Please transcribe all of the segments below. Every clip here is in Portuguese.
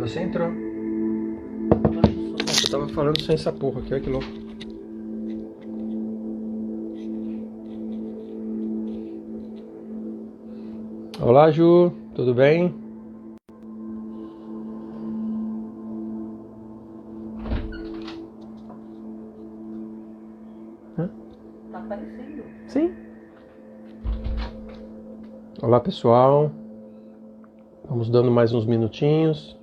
você entrou. Nossa, eu tava falando sem essa porra aqui, olha que louco. Olá, Ju, tudo bem? Tá aparecendo. Sim. Olá, pessoal. Vamos dando mais uns minutinhos.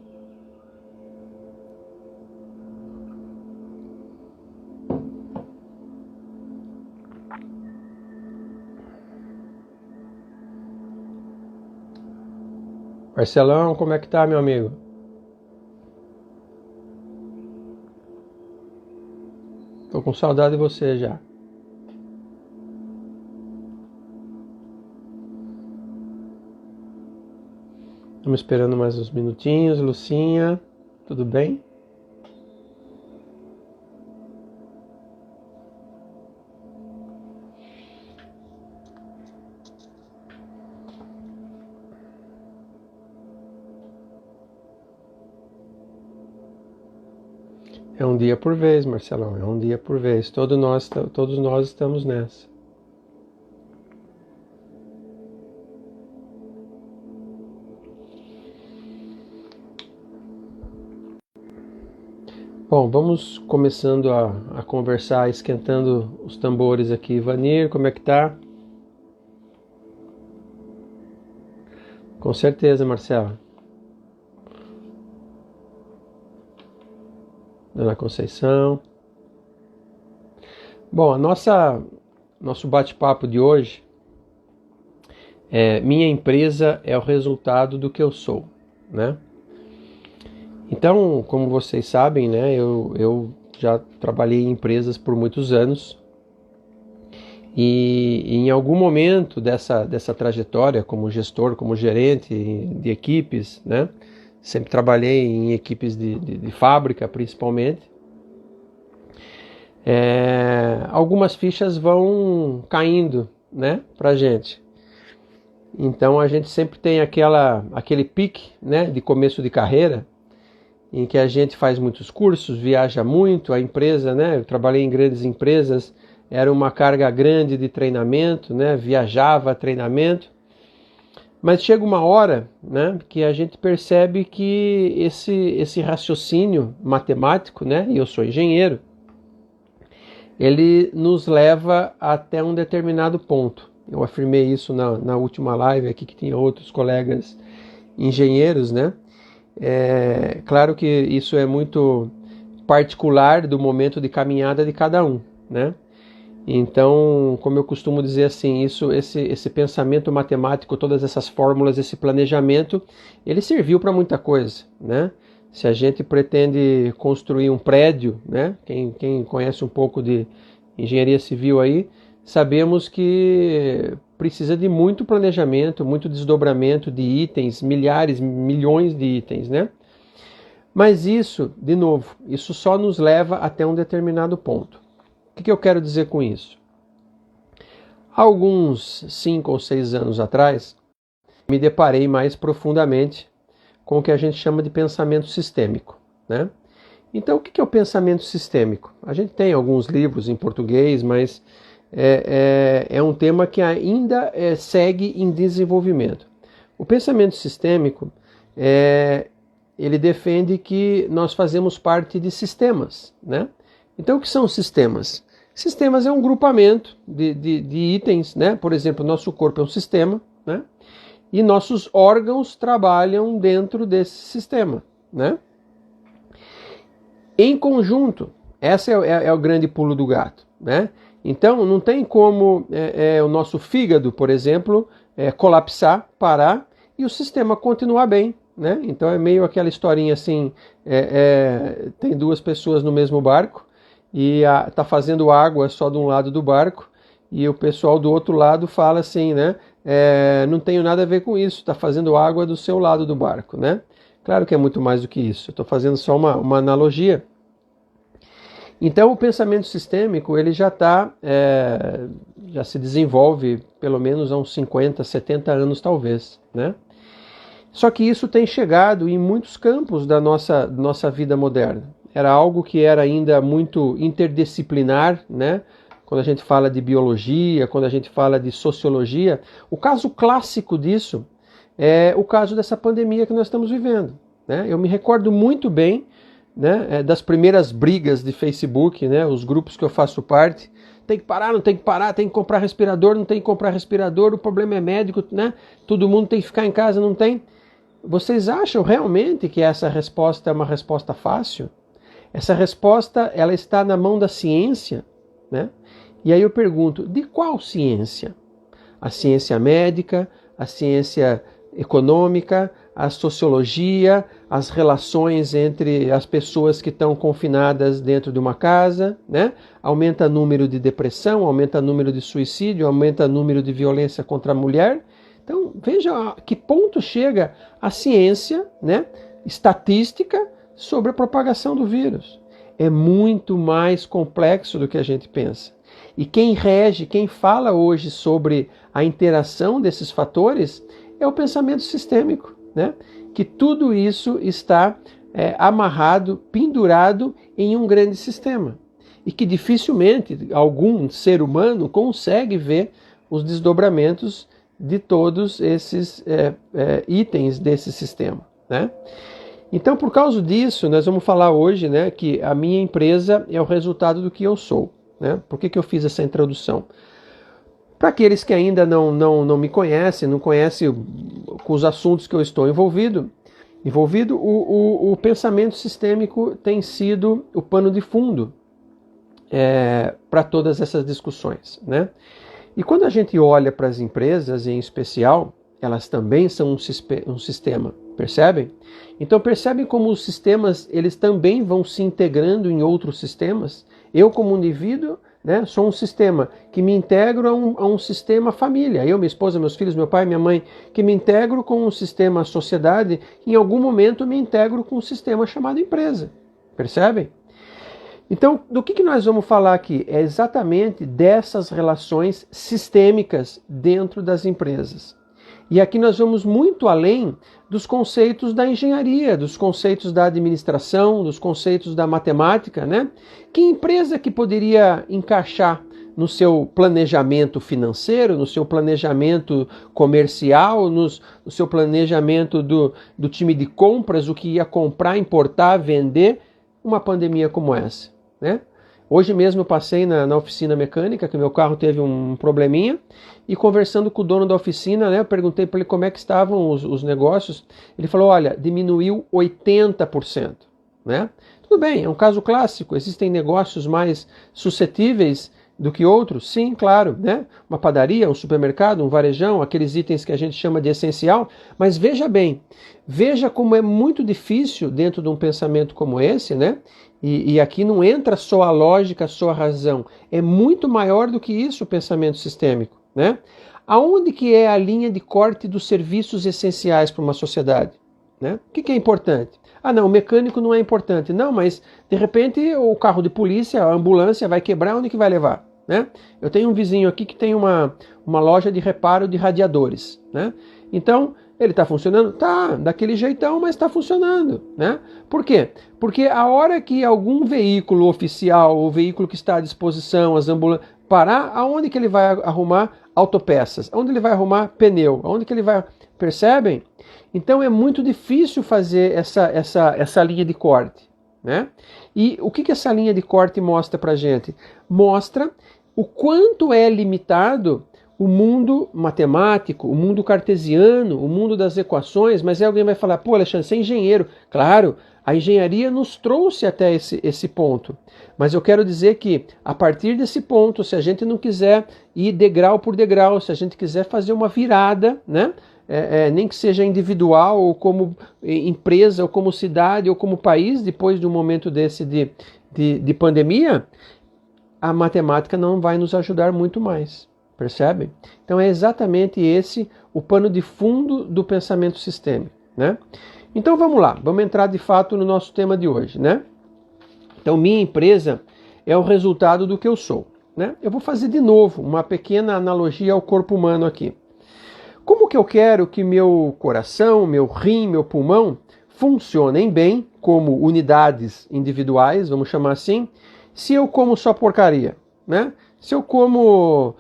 Marcelão, como é que tá, meu amigo? Tô com saudade de você já. Estamos esperando mais uns minutinhos. Lucinha, tudo bem? É um dia por vez, Marcelão, é um dia por vez. Todos nós estamos nessa. Bom, vamos começando a conversar, esquentando os tambores aqui. Vanir, como é que tá? Com certeza, Marcela. Dona Conceição. Bom, nosso bate-papo de hoje é: minha empresa é o resultado do que eu sou, né? Então, como vocês sabem, né, eu já trabalhei em empresas por muitos anos e em algum momento dessa trajetória como gestor, como gerente de equipes, né, sempre trabalhei em equipes de fábrica principalmente, algumas fichas vão caindo, né, pra gente. Então a gente sempre tem aquele pique, né, de começo de carreira, em que a gente faz muitos cursos, viaja muito, a empresa, né, eu trabalhei em grandes empresas, era uma carga grande de treinamento, né, viajava treinamento, mas chega uma hora, né, que a gente percebe que esse raciocínio matemático, né, e eu sou engenheiro, ele nos leva até um determinado ponto. Eu afirmei isso na última live aqui, que tinha outros colegas engenheiros, né? Claro que isso é muito particular do momento de caminhada de cada um, né? Então, como eu costumo dizer assim, esse pensamento matemático, todas essas fórmulas, esse planejamento, ele serviu para muita coisa, né? Se a gente pretende construir um prédio, né? Quem conhece um pouco de engenharia civil aí, sabemos que precisa de muito planejamento, muito desdobramento de itens, milhares, milhões de itens, né? Mas isso, de novo, isso só nos leva até um determinado ponto. O que eu quero dizer com isso? Há alguns 5 ou 6 anos atrás, me deparei mais profundamente com o que a gente chama de pensamento sistêmico, né? Então, o que é o pensamento sistêmico? A gente tem alguns livros em português, mas é um tema que ainda segue em desenvolvimento. O pensamento sistêmico, ele defende que nós fazemos parte de sistemas, né? Então, o que são sistemas? Sistemas é um grupamento de itens, né? Por exemplo, nosso corpo é um sistema, né? E nossos órgãos trabalham dentro desse sistema, né? Em conjunto, esse é o grande pulo do gato, né? Então, não tem como o nosso fígado, por exemplo, colapsar, parar e o sistema continuar bem, né? Então, é meio aquela historinha assim, tem duas pessoas no mesmo barco e tá fazendo água só de um lado do barco e o pessoal do outro lado fala assim, né? Não tenho nada a ver com isso, está fazendo água do seu lado do barco, né? Claro que é muito mais do que isso, eu estou fazendo só uma analogia. Então o pensamento sistêmico ele já se desenvolve pelo menos há uns 50, 70 anos talvez, né? Só que isso tem chegado em muitos campos da nossa vida moderna. Era algo que era ainda muito interdisciplinar, né? Quando a gente fala de biologia, quando a gente fala de sociologia. O caso clássico disso é o caso dessa pandemia que nós estamos vivendo, né? Eu me recordo muito bem, né, das primeiras brigas de Facebook, né, os grupos que eu faço parte. Tem que parar, não tem que parar, tem que comprar respirador, não tem que comprar respirador, o problema é médico, né? Todo mundo tem que ficar em casa, não tem. Vocês acham realmente que essa resposta é uma resposta fácil? Essa resposta, ela está na mão da ciência, né? E aí eu pergunto, de qual ciência? A ciência médica, a ciência econômica, a sociologia, as relações entre as pessoas que estão confinadas dentro de uma casa, né? Aumenta o número de depressão, aumenta o número de suicídio, aumenta o número de violência contra a mulher. Então, veja a que ponto chega a ciência, né, estatística sobre a propagação do vírus. É muito mais complexo do que a gente pensa. E quem rege, quem fala hoje sobre a interação desses fatores é o pensamento sistêmico, né? Que tudo isso está amarrado, pendurado em um grande sistema. E que dificilmente algum ser humano consegue ver os desdobramentos de todos esses itens desse sistema, né? Então, por causa disso, nós vamos falar hoje, né, que a minha empresa é o resultado do que eu sou, né? Por que eu fiz essa introdução? Para aqueles que ainda não me conhecem, não conhecem com os assuntos que eu estou envolvido, o pensamento sistêmico tem sido o pano de fundo para todas essas discussões, né? E quando a gente olha para as empresas, em especial, elas também são um sistema, percebem? Então percebem como os sistemas, eles também vão se integrando em outros sistemas. Eu, como indivíduo, né, sou um sistema que me integro a um sistema família. Eu, minha esposa, meus filhos, meu pai, minha mãe, que me integro com um sistema sociedade, em algum momento me integro com um sistema chamado empresa. Percebem? Então, do que nós vamos falar aqui? É exatamente dessas relações sistêmicas dentro das empresas. E aqui nós vamos muito além dos conceitos da engenharia, dos conceitos da administração, dos conceitos da matemática, né? Que empresa que poderia encaixar no seu planejamento financeiro, no seu planejamento comercial, no seu planejamento do time de compras, o que ia comprar, importar, vender, uma pandemia como essa, né? Hoje mesmo eu passei na oficina mecânica, que meu carro teve um probleminha, e conversando com o dono da oficina, né, eu perguntei para ele como é que estavam os negócios. Ele falou, olha, diminuiu 80%. Né? Tudo bem, é um caso clássico, existem negócios mais suscetíveis do que outros? Sim, claro, né? Uma padaria, um supermercado, um varejão, aqueles itens que a gente chama de essencial, mas veja bem, veja como é muito difícil dentro de um pensamento como esse, né? E aqui não entra só a lógica, só a razão, é muito maior do que isso o pensamento sistêmico, né? Aonde que é a linha de corte dos serviços essenciais para uma sociedade? Né? O que é importante? Ah, não, o mecânico não é importante. Não, mas de repente o carro de polícia, a ambulância vai quebrar, onde que vai levar? Né? Eu tenho um vizinho aqui que tem uma loja de reparo de radiadores. Né? Então, ele está funcionando? Tá, daquele jeitão, mas está funcionando. Né? Por quê? Porque a hora que algum veículo oficial, o veículo que está à disposição, as ambulâncias, parar, aonde que ele vai arrumar autopeças? Aonde ele vai arrumar pneu? Aonde que ele vai... Percebem? Então é muito difícil fazer essa linha de corte. Né? E o que essa linha de corte mostra para a gente? Mostra o quanto é limitado o mundo matemático, o mundo cartesiano, o mundo das equações, mas aí alguém vai falar, pô, Alexandre, você é engenheiro. Claro, a engenharia nos trouxe até esse ponto. Mas eu quero dizer que, a partir desse ponto, se a gente não quiser ir degrau por degrau, se a gente quiser fazer uma virada, né? Nem que seja individual, ou como empresa, ou como cidade, ou como país, depois de um momento desse de pandemia, a matemática não vai nos ajudar muito mais, percebe? Então é exatamente esse o pano de fundo do pensamento sistêmico, né? Então vamos lá, vamos entrar de fato no nosso tema de hoje, né? Então minha empresa é o resultado do que eu sou, né? Eu vou fazer de novo uma pequena analogia ao corpo humano aqui. Como que eu quero que meu coração, meu rim, meu pulmão funcionem bem como unidades individuais, vamos chamar assim, se eu como só porcaria, né? Se eu como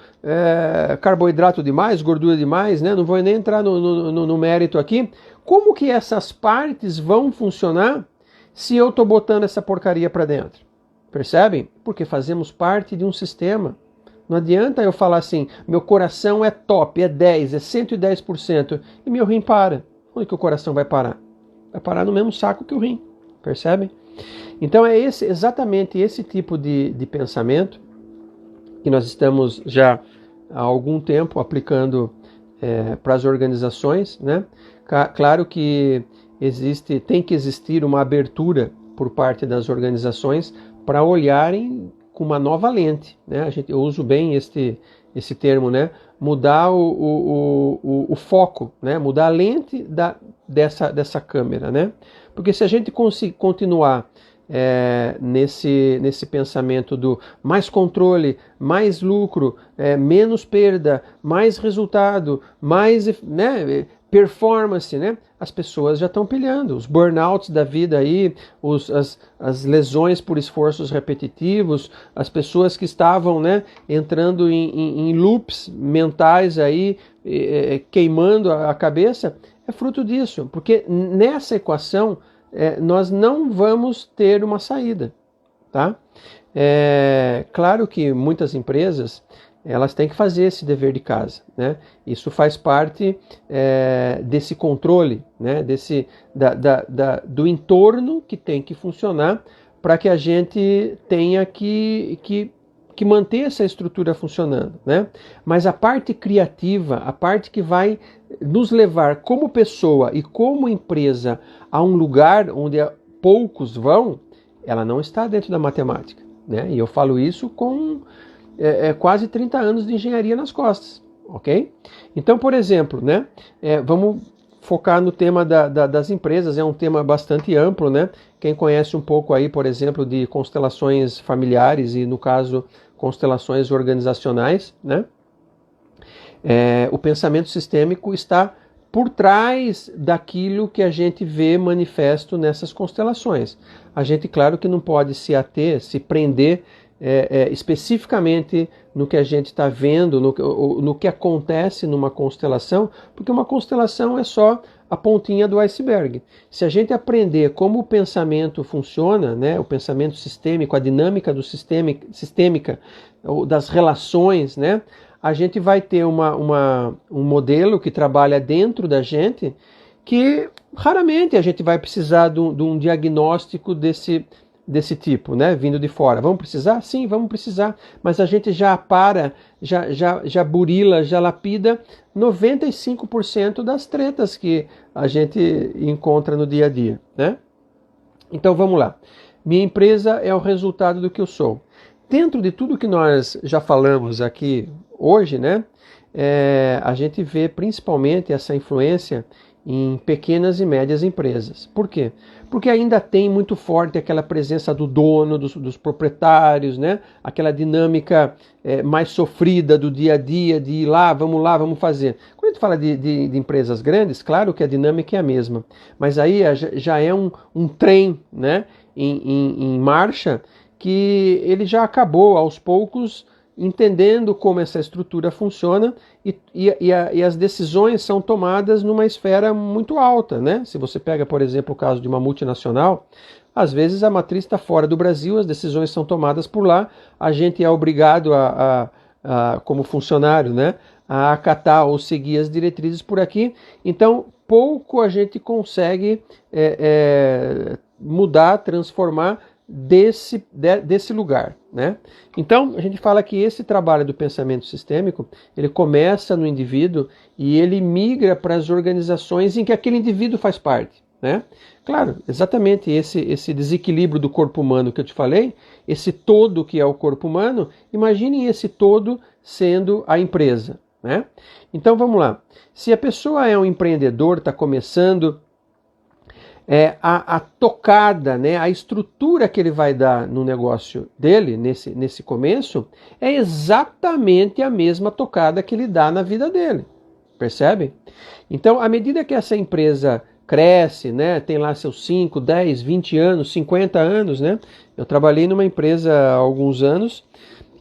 carboidrato demais, gordura demais, né? Não vou nem entrar no mérito aqui. Como que essas partes vão funcionar se eu estou botando essa porcaria para dentro? Percebem? Porque fazemos parte de um sistema. Não adianta eu falar assim, meu coração é top, é 10, é 110%, e meu rim para. Onde que o coração vai parar? Vai parar no mesmo saco que o rim. Percebem? Então é exatamente esse tipo de pensamento que nós estamos já há algum tempo aplicando para as organizações, né? Claro que tem que existir uma abertura por parte das organizações para olharem com uma nova lente, né? Eu uso bem esse termo, né? Mudar o foco, né? Mudar a lente dessa câmera, né? Porque se a gente continuar nesse pensamento do mais controle, mais lucro, menos perda, mais resultado, mais, né, performance, né? As pessoas já estão pilhando. Os burnouts da vida aí, as lesões por esforços repetitivos, as pessoas que estavam, né, entrando em loops mentais aí, queimando a cabeça, é fruto disso. Porque nessa equação nós não vamos ter uma saída, tá? Claro que muitas empresas elas têm que fazer esse dever de casa, né? Isso faz parte desse controle, né? Do entorno que tem que funcionar para que a gente tenha que manter essa estrutura funcionando, né? Mas a parte criativa, a parte que vai nos levar como pessoa e como empresa a um lugar onde poucos vão, ela não está dentro da matemática, né? E eu falo isso com quase 30 anos de engenharia nas costas, ok? Então, por exemplo, né? Vamos focar no tema das empresas, é um tema bastante amplo, né? Quem conhece um pouco aí, por exemplo, de constelações familiares e, no caso, constelações organizacionais, né? O pensamento sistêmico está por trás daquilo que a gente vê manifesto nessas constelações. A gente, claro que não pode se prender especificamente no que a gente está vendo, no que acontece numa constelação, porque uma constelação é só a pontinha do iceberg. Se a gente aprender como o pensamento funciona, né, o pensamento sistêmico, a dinâmica sistêmica, das relações, né, a gente vai ter um modelo que trabalha dentro da gente, que raramente a gente vai precisar de um diagnóstico desse tipo, né, vindo de fora. Vamos precisar? Sim, vamos precisar, mas a gente já burila, já lapida 95% das tretas que a gente encontra no dia a dia, né? Então vamos lá. Minha empresa é o resultado do que eu sou. Dentro de tudo que nós já falamos aqui hoje, né, a gente vê principalmente essa influência em pequenas e médias empresas. Por quê? Porque ainda tem muito forte aquela presença do dono, dos proprietários, né? Aquela dinâmica mais sofrida do dia a dia, de ir lá, vamos fazer. Quando a gente fala de empresas grandes, claro que a dinâmica é a mesma, mas aí já é um trem, né, em marcha, que ele já acabou aos poucos entendendo como essa estrutura funciona e as decisões são tomadas numa esfera muito alta, né? Se você pega, por exemplo, o caso de uma multinacional, às vezes a matriz está fora do Brasil, as decisões são tomadas por lá, a gente é obrigado como funcionário, né, a acatar ou seguir as diretrizes por aqui. Então, pouco a gente consegue mudar, transformar desse lugar, né? Então, a gente fala que esse trabalho do pensamento sistêmico, ele começa no indivíduo e ele migra para as organizações em que aquele indivíduo faz parte, né? Claro, exatamente esse desequilíbrio do corpo humano que eu te falei, esse todo que é o corpo humano, imaginem esse todo sendo a empresa, né? Então, vamos lá. Se a pessoa é um empreendedor, está começando, a tocada, né, a estrutura que ele vai dar no negócio dele, nesse começo, é exatamente a mesma tocada que ele dá na vida dele. percebe? Então, à medida que essa empresa cresce, né, tem lá seus 5, 10, 20 anos, 50 anos, né? Eu trabalhei numa empresa há alguns anos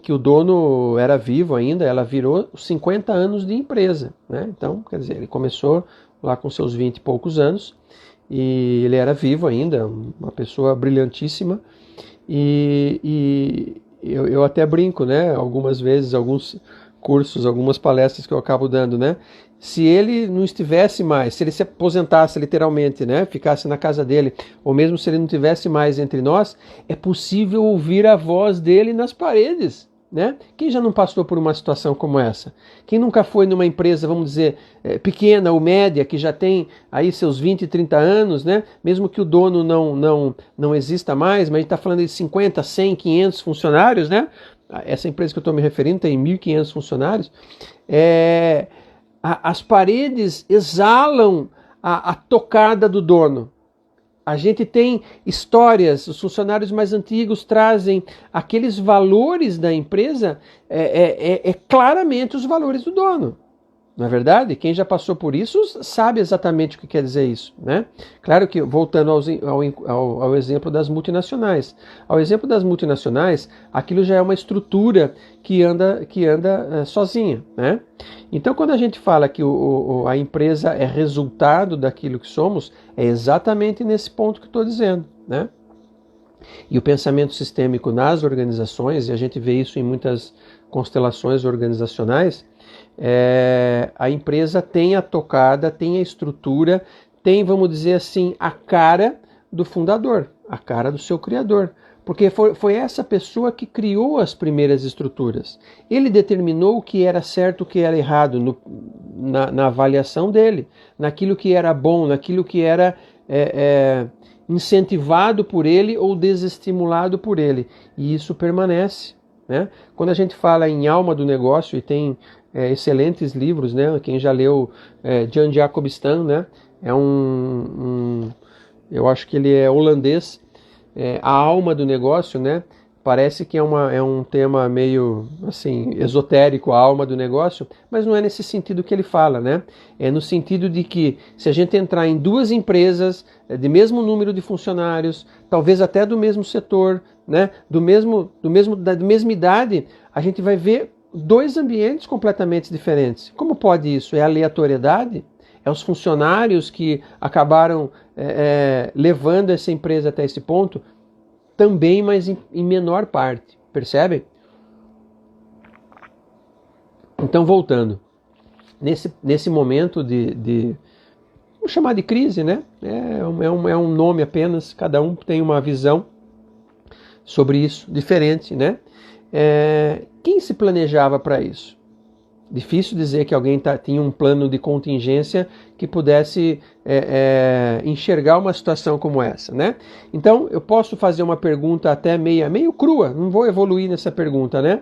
que o dono era vivo ainda, ela virou 50 anos de empresa, né? Então, quer dizer, ele começou lá com seus 20 e poucos anos e ele era vivo ainda, uma pessoa brilhantíssima e eu até brinco, né? Algumas vezes, alguns cursos, algumas palestras que eu acabo dando, né? Se ele não estivesse mais, se ele se aposentasse literalmente, né, ficasse na casa dele, ou mesmo se ele não estivesse mais entre nós, é possível ouvir a voz dele nas paredes, né? Quem já não passou por uma situação como essa? Quem nunca foi numa empresa, vamos dizer, pequena ou média, que já tem aí seus 20, 30 anos, né? Mesmo que o dono não exista mais, mas a gente está falando de 50, 100, 500 funcionários, né? Essa empresa que eu estou me referindo tem 1.500 funcionários. As paredes exalam a tocada do dono. A gente tem histórias, os funcionários mais antigos trazem aqueles valores da empresa, claramente os valores do dono. Não é verdade? Quem já passou por isso sabe exatamente o que quer dizer isso, né? Claro que, voltando ao exemplo das multinacionais. Ao exemplo das multinacionais, aquilo já é uma estrutura que anda sozinha, né? Então, quando a gente fala que a empresa é resultado daquilo que somos, é exatamente nesse ponto que eu estou dizendo, né? E o pensamento sistêmico nas organizações, e a gente vê isso em muitas constelações organizacionais, a empresa tem a tocada, tem a estrutura, tem, vamos dizer assim, a cara do fundador, a cara do seu criador. Porque foi essa pessoa que criou as primeiras estruturas. Ele determinou o que era certo e o que era errado na avaliação dele, naquilo que era bom, naquilo que era incentivado por ele ou desestimulado por ele. E isso permanece, né? Quando a gente fala em alma do negócio, e tem excelentes livros, né? Quem já leu Jan Jacob Stam, né? Eu acho que ele é holandês. A alma do negócio, né? Parece que é um tema meio assim esotérico, a alma do negócio, mas não é nesse sentido que ele fala, né? É no sentido de que se a gente entrar em duas empresas de mesmo número de funcionários, talvez até do mesmo setor, né? Da mesma idade, a gente vai ver dois ambientes completamente diferentes. Como pode isso? É aleatoriedade? É os funcionários que acabaram levando essa empresa até esse ponto? Também, mas em menor parte. Percebe? Então, voltando. Nesse momento vamos chamar de crise, né? É um nome apenas, cada um tem uma visão sobre isso, diferente, né? Quem se planejava para isso? Difícil dizer que alguém tinha um plano de contingência que pudesse enxergar uma situação como essa, né? Então, eu posso fazer uma pergunta até meio crua, não vou evoluir nessa pergunta, né?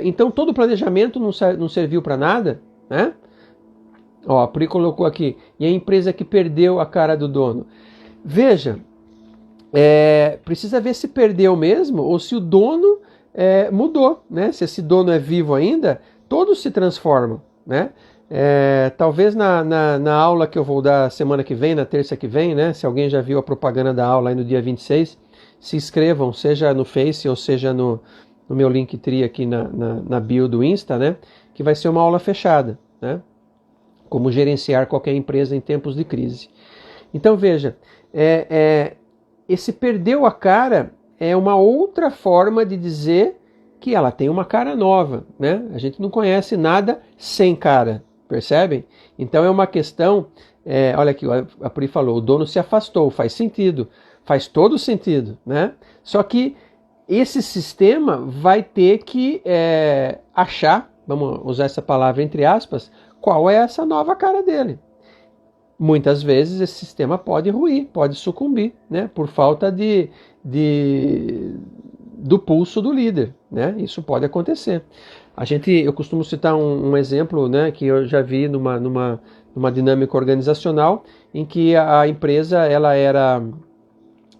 Então, todo o planejamento não serviu para nada, né? Ó, a Pri colocou aqui, e a empresa que perdeu a cara do dono. Veja, precisa ver se perdeu mesmo ou se o dono mudou, né? Se esse dono é vivo ainda, todos se transformam, né? Talvez na aula que eu vou dar semana que vem, na terça que vem, né? Se alguém já viu a propaganda da aula aí no dia 26, se inscrevam, seja no Face ou seja no meu Linktree aqui na bio do Insta, né? Que vai ser uma aula fechada, né? Como gerenciar qualquer empresa em tempos de crise. Então veja, esse perdeu a cara é uma outra forma de dizer que ela tem uma cara nova, né? A gente não conhece nada sem cara, percebem? Então é uma questão, olha aqui, a Pri falou, o dono se afastou, faz sentido, faz todo sentido, né? Só que esse sistema vai ter que achar, vamos usar essa palavra entre aspas, qual é essa nova cara dele. Muitas vezes esse sistema pode ruir, pode sucumbir, né? Por falta do pulso do líder, né? Isso pode acontecer. Eu costumo citar um exemplo, né, que eu já vi numa dinâmica organizacional em que a empresa ela era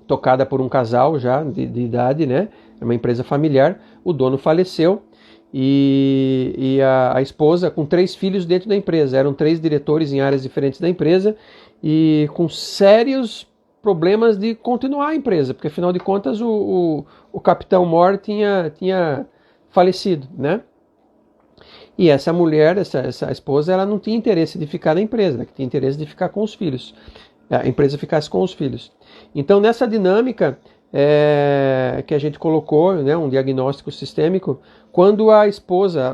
tocada por um casal já de idade, né? É uma empresa familiar. O dono faleceu e a esposa com 3 filhos dentro da empresa. Eram 3 diretores em áreas diferentes da empresa e com sérios problemas de continuar a empresa, porque afinal de contas o capitão Moore tinha falecido, né? E essa mulher, essa esposa, ela não tinha interesse de ficar na empresa, ela tinha interesse de ficar com os filhos. A empresa ficasse com os filhos. Então, nessa dinâmica que a gente colocou, né, um diagnóstico sistêmico, quando a esposa,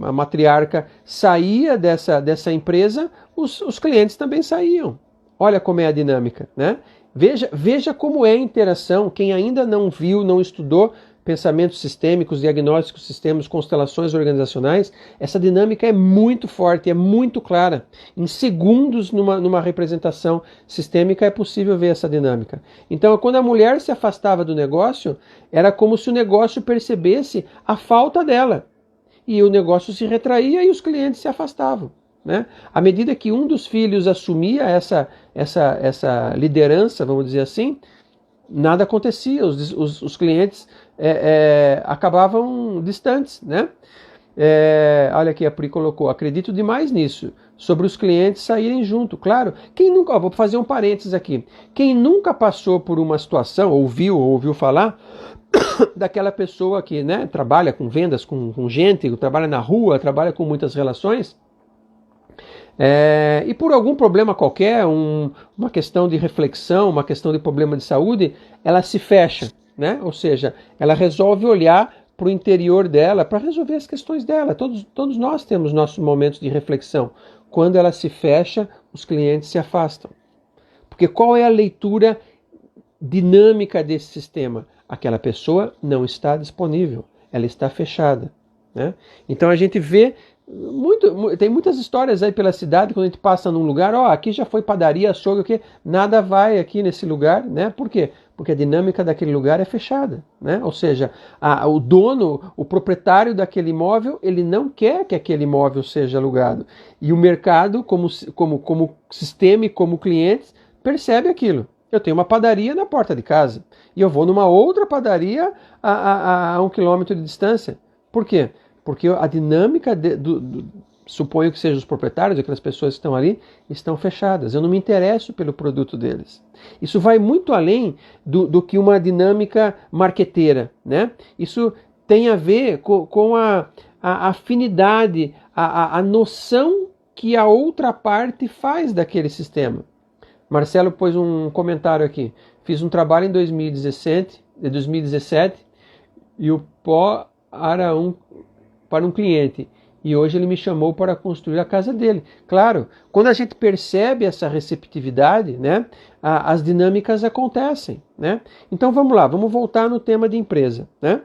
a matriarca, saía dessa empresa, os clientes também saíam. Olha como é a dinâmica, né? Veja como é a interação. Quem ainda não viu, não estudou pensamentos sistêmicos, diagnósticos sistêmicos, constelações organizacionais, essa dinâmica é muito forte, é muito clara. Em segundos, numa representação sistêmica, é possível ver essa dinâmica. Então, quando a mulher se afastava do negócio, era como se o negócio percebesse a falta dela. E o negócio se retraía e os clientes se afastavam, né? À medida que um dos filhos assumia essa liderança, vamos dizer assim, nada acontecia, os clientes acabavam distantes, né? Olha aqui, a Pri colocou, acredito demais nisso, sobre os clientes saírem junto. Claro, quem nunca, vou fazer um parênteses aqui, quem nunca passou por uma situação, ouviu falar, daquela pessoa que, né, trabalha com vendas, com gente, trabalha na rua, trabalha com muitas relações, e por algum problema qualquer, uma questão de reflexão, uma questão de problema de saúde, ela se fecha, né? Ou seja, ela resolve olhar para o interior dela para resolver as questões dela. Todos nós temos nossos momentos de reflexão. Quando ela se fecha, os clientes se afastam. Porque qual é a leitura dinâmica desse sistema? Aquela pessoa não está disponível, ela está fechada, né? Então a gente vê tem muitas histórias aí pela cidade, quando a gente passa num lugar, aqui já foi padaria, açougue, que nada vai aqui nesse lugar, né? Por quê? Porque a dinâmica daquele lugar é fechada, né? Ou seja, o dono, o proprietário daquele imóvel, ele não quer que aquele imóvel seja alugado. E o mercado, como sistema e como clientes, percebe aquilo. Eu tenho uma padaria na porta de casa e eu vou numa outra padaria a 1 quilômetro de distância. Por quê? Porque a dinâmica, suponho que sejam os proprietários, aquelas pessoas que estão ali, estão fechadas. Eu não me interesso pelo produto deles. Isso vai muito além do que uma dinâmica marqueteira, né? Isso tem a ver com a afinidade, a noção que a outra parte faz daquele sistema. Marcelo pôs um comentário aqui. Fiz um trabalho em 2017 e o pó era para um cliente. E hoje ele me chamou para construir a casa dele. Claro, quando a gente percebe essa receptividade, né, as dinâmicas acontecem, né? Então vamos lá, vamos voltar no tema de empresa, né?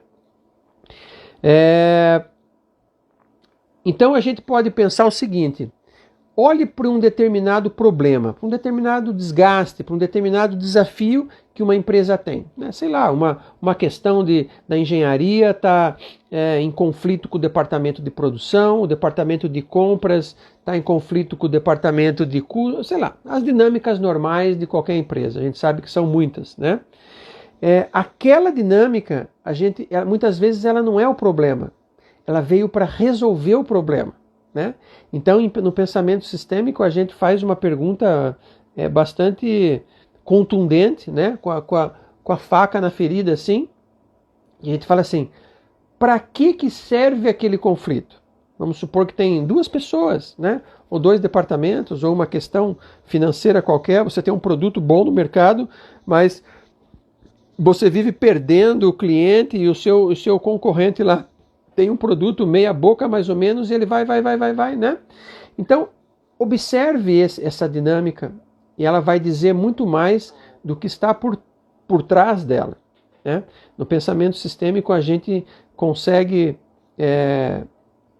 Então a gente pode pensar o seguinte: olhe para um determinado problema, para um determinado desgaste, para um determinado desafio que uma empresa tem, né? Sei lá, uma questão da engenharia está em conflito com o departamento de produção, o departamento de compras está em conflito com o departamento de custo, sei lá, as dinâmicas normais de qualquer empresa, a gente sabe que são muitas, né? Aquela dinâmica, muitas vezes ela não é o problema, ela veio para resolver o problema, né? Então, no pensamento sistêmico, a gente faz uma pergunta bastante contundente, né? Com a faca na ferida, assim, e a gente fala assim: para que serve aquele conflito? Vamos supor que tem 2 pessoas, né? Ou 2 departamentos, ou uma questão financeira qualquer, você tem um produto bom no mercado, mas você vive perdendo o cliente e o seu concorrente lá tem um produto meia boca mais ou menos e ele vai, né? Então, observe essa dinâmica e ela vai dizer muito mais do que está por trás dela, né? No pensamento sistêmico a gente consegue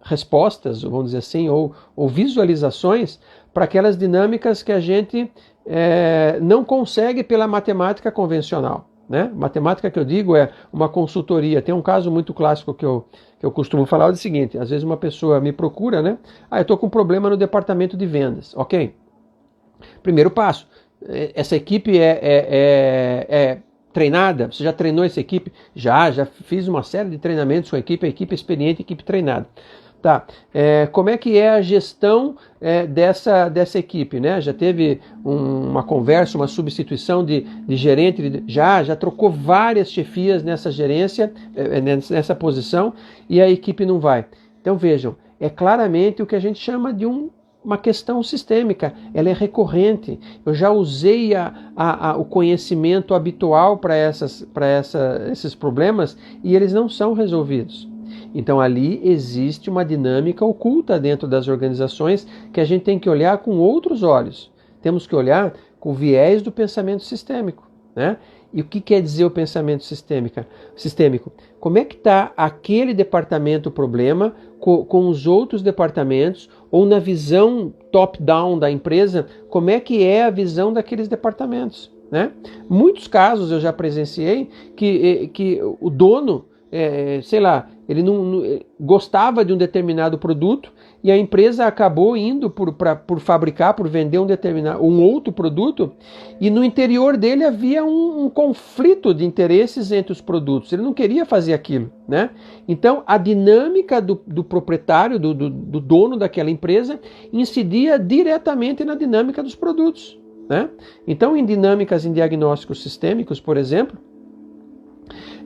respostas, vamos dizer assim, ou visualizações para aquelas dinâmicas que a gente não consegue pela matemática convencional, né? Matemática que eu digo é uma consultoria. Tem um caso muito clássico que eu costumo falar, é o seguinte: às vezes uma pessoa me procura, né? Eu estou com um problema no departamento de vendas. Ok. Primeiro passo, essa equipe treinada? Você já treinou essa equipe? Já fiz uma série de treinamentos com a equipe experiente, equipe treinada. Tá, como é que é a gestão dessa equipe, né? Já teve uma conversa, uma substituição de gerente, já trocou várias chefias nessa gerência, nessa posição, e a equipe não vai. Então vejam, é claramente o que a gente chama de uma questão sistêmica, ela é recorrente. Eu já usei o conhecimento habitual para esses problemas e eles não são resolvidos. Então ali existe uma dinâmica oculta dentro das organizações que a gente tem que olhar com outros olhos. Temos que olhar com o viés do pensamento sistêmico, né? E o que quer dizer o pensamento sistêmico? Como é que está aquele departamento problema com os outros departamentos, ou na visão top-down da empresa, como é que é a visão daqueles departamentos, né? Muitos casos eu já presenciei que o dono, ele não gostava de um determinado produto e a empresa acabou indo por vender um outro produto, e no interior dele havia um conflito de interesses entre os produtos. Ele não queria fazer aquilo, né? Então a dinâmica do proprietário, do dono daquela empresa, incidia diretamente na dinâmica dos produtos, né? Então, em dinâmicas em diagnósticos sistêmicos, por exemplo,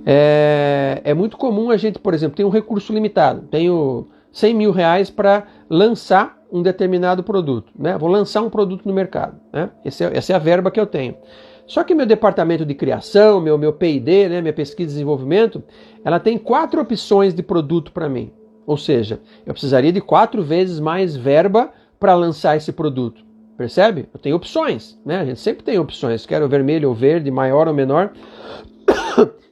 é muito comum a gente, por exemplo, tem um recurso limitado, tenho 100 mil reais para lançar um determinado produto, né? Vou lançar um produto no mercado, né? Essa é a verba que eu tenho. Só que meu departamento de criação, meu P&D, né, minha pesquisa e desenvolvimento, ela tem 4 opções de produto para mim. Ou seja, eu precisaria de 4 vezes mais verba para lançar esse produto. Percebe? Eu tenho opções, né? A gente sempre tem opções, quero vermelho ou verde, maior ou menor.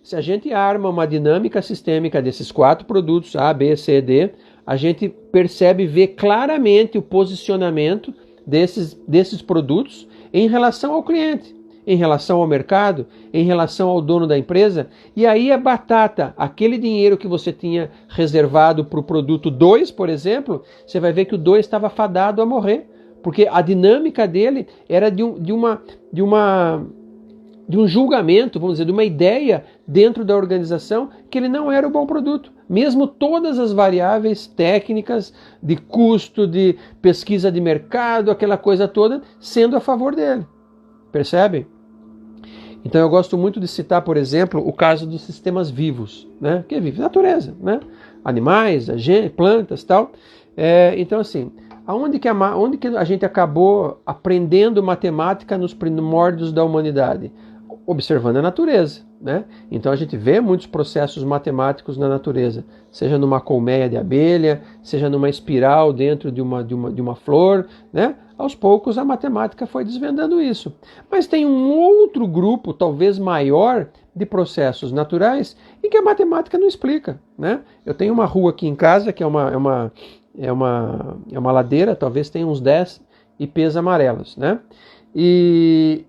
Se a gente arma uma dinâmica sistêmica desses 4 produtos, A, B, C, D, a gente percebe, vê claramente o posicionamento desses produtos em relação ao cliente, em relação ao mercado, em relação ao dono da empresa. E aí a batata, aquele dinheiro que você tinha reservado para o produto 2, por exemplo, você vai ver que o 2 estava fadado a morrer, porque a dinâmica dele era de um julgamento, vamos dizer, de uma ideia dentro da organização que ele não era o bom produto. Mesmo todas as variáveis técnicas de custo, de pesquisa de mercado, aquela coisa toda, sendo a favor dele. Percebe? Então eu gosto muito de citar, por exemplo, o caso dos sistemas vivos, né? Que vive natureza, né? Animais, plantas, tal. Então assim, onde que a gente acabou aprendendo matemática nos primórdios da humanidade? Observando a natureza, né? Então a gente vê muitos processos matemáticos na natureza, seja numa colmeia de abelha, seja numa espiral dentro de uma flor, né? Aos poucos a matemática foi desvendando isso. Mas tem um outro grupo, talvez maior, de processos naturais em que a matemática não explica, né? Eu tenho uma rua aqui em casa que é uma ladeira, talvez tenha uns 10 ipês amarelos, né? E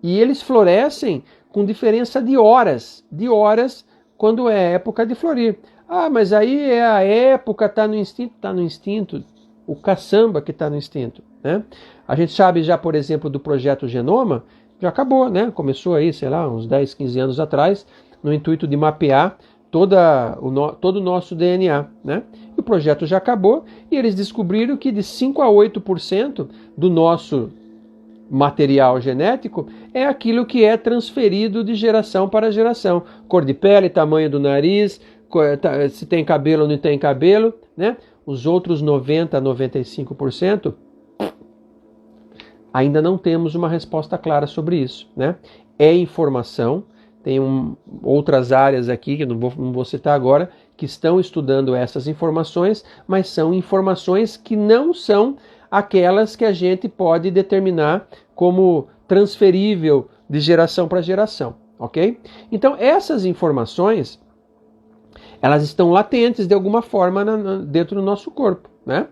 eles florescem com diferença de horas quando é época de florir. Ah, mas aí é a época, está no instinto, o caçamba que está no instinto, né? A gente sabe já, por exemplo, do projeto Genoma, já acabou, né? Começou aí, sei lá, uns 10, 15 anos atrás, no intuito de mapear todo o nosso DNA, né? E o projeto já acabou e eles descobriram que de 5 a 8% do nosso material genético é aquilo que é transferido de geração para geração. Cor de pele, tamanho do nariz, se tem cabelo ou não tem cabelo, né? Os outros 90 a 95% ainda não temos uma resposta clara sobre isso, né? É informação, tem outras áreas aqui, que eu não vou citar agora, que estão estudando essas informações, mas são informações que não são aquelas que a gente pode determinar como transferível de geração para geração, ok? Então essas informações, elas estão latentes de alguma forma dentro do nosso corpo, né?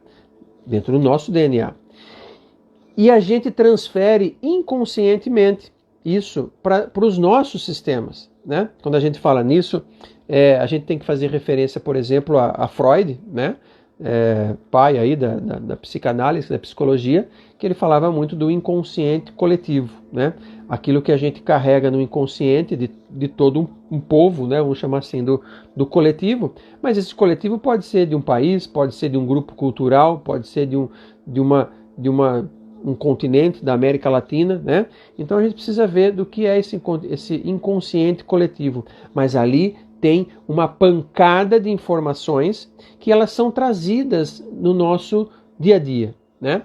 Dentro do nosso DNA. E a gente transfere inconscientemente isso para os nossos sistemas, né? Quando a gente fala nisso, a gente tem que fazer referência, por exemplo, a Freud, né? pai aí da psicanálise, da psicologia, que ele falava muito do inconsciente coletivo, né? Aquilo que a gente carrega no inconsciente de todo um povo, né? Vamos chamar assim, do coletivo, mas esse coletivo pode ser de um país, pode ser de um grupo cultural, pode ser de um continente da América Latina, né? Então a gente precisa ver do que é esse inconsciente coletivo, mas ali tem uma pancada de informações que elas são trazidas no nosso dia a dia, né?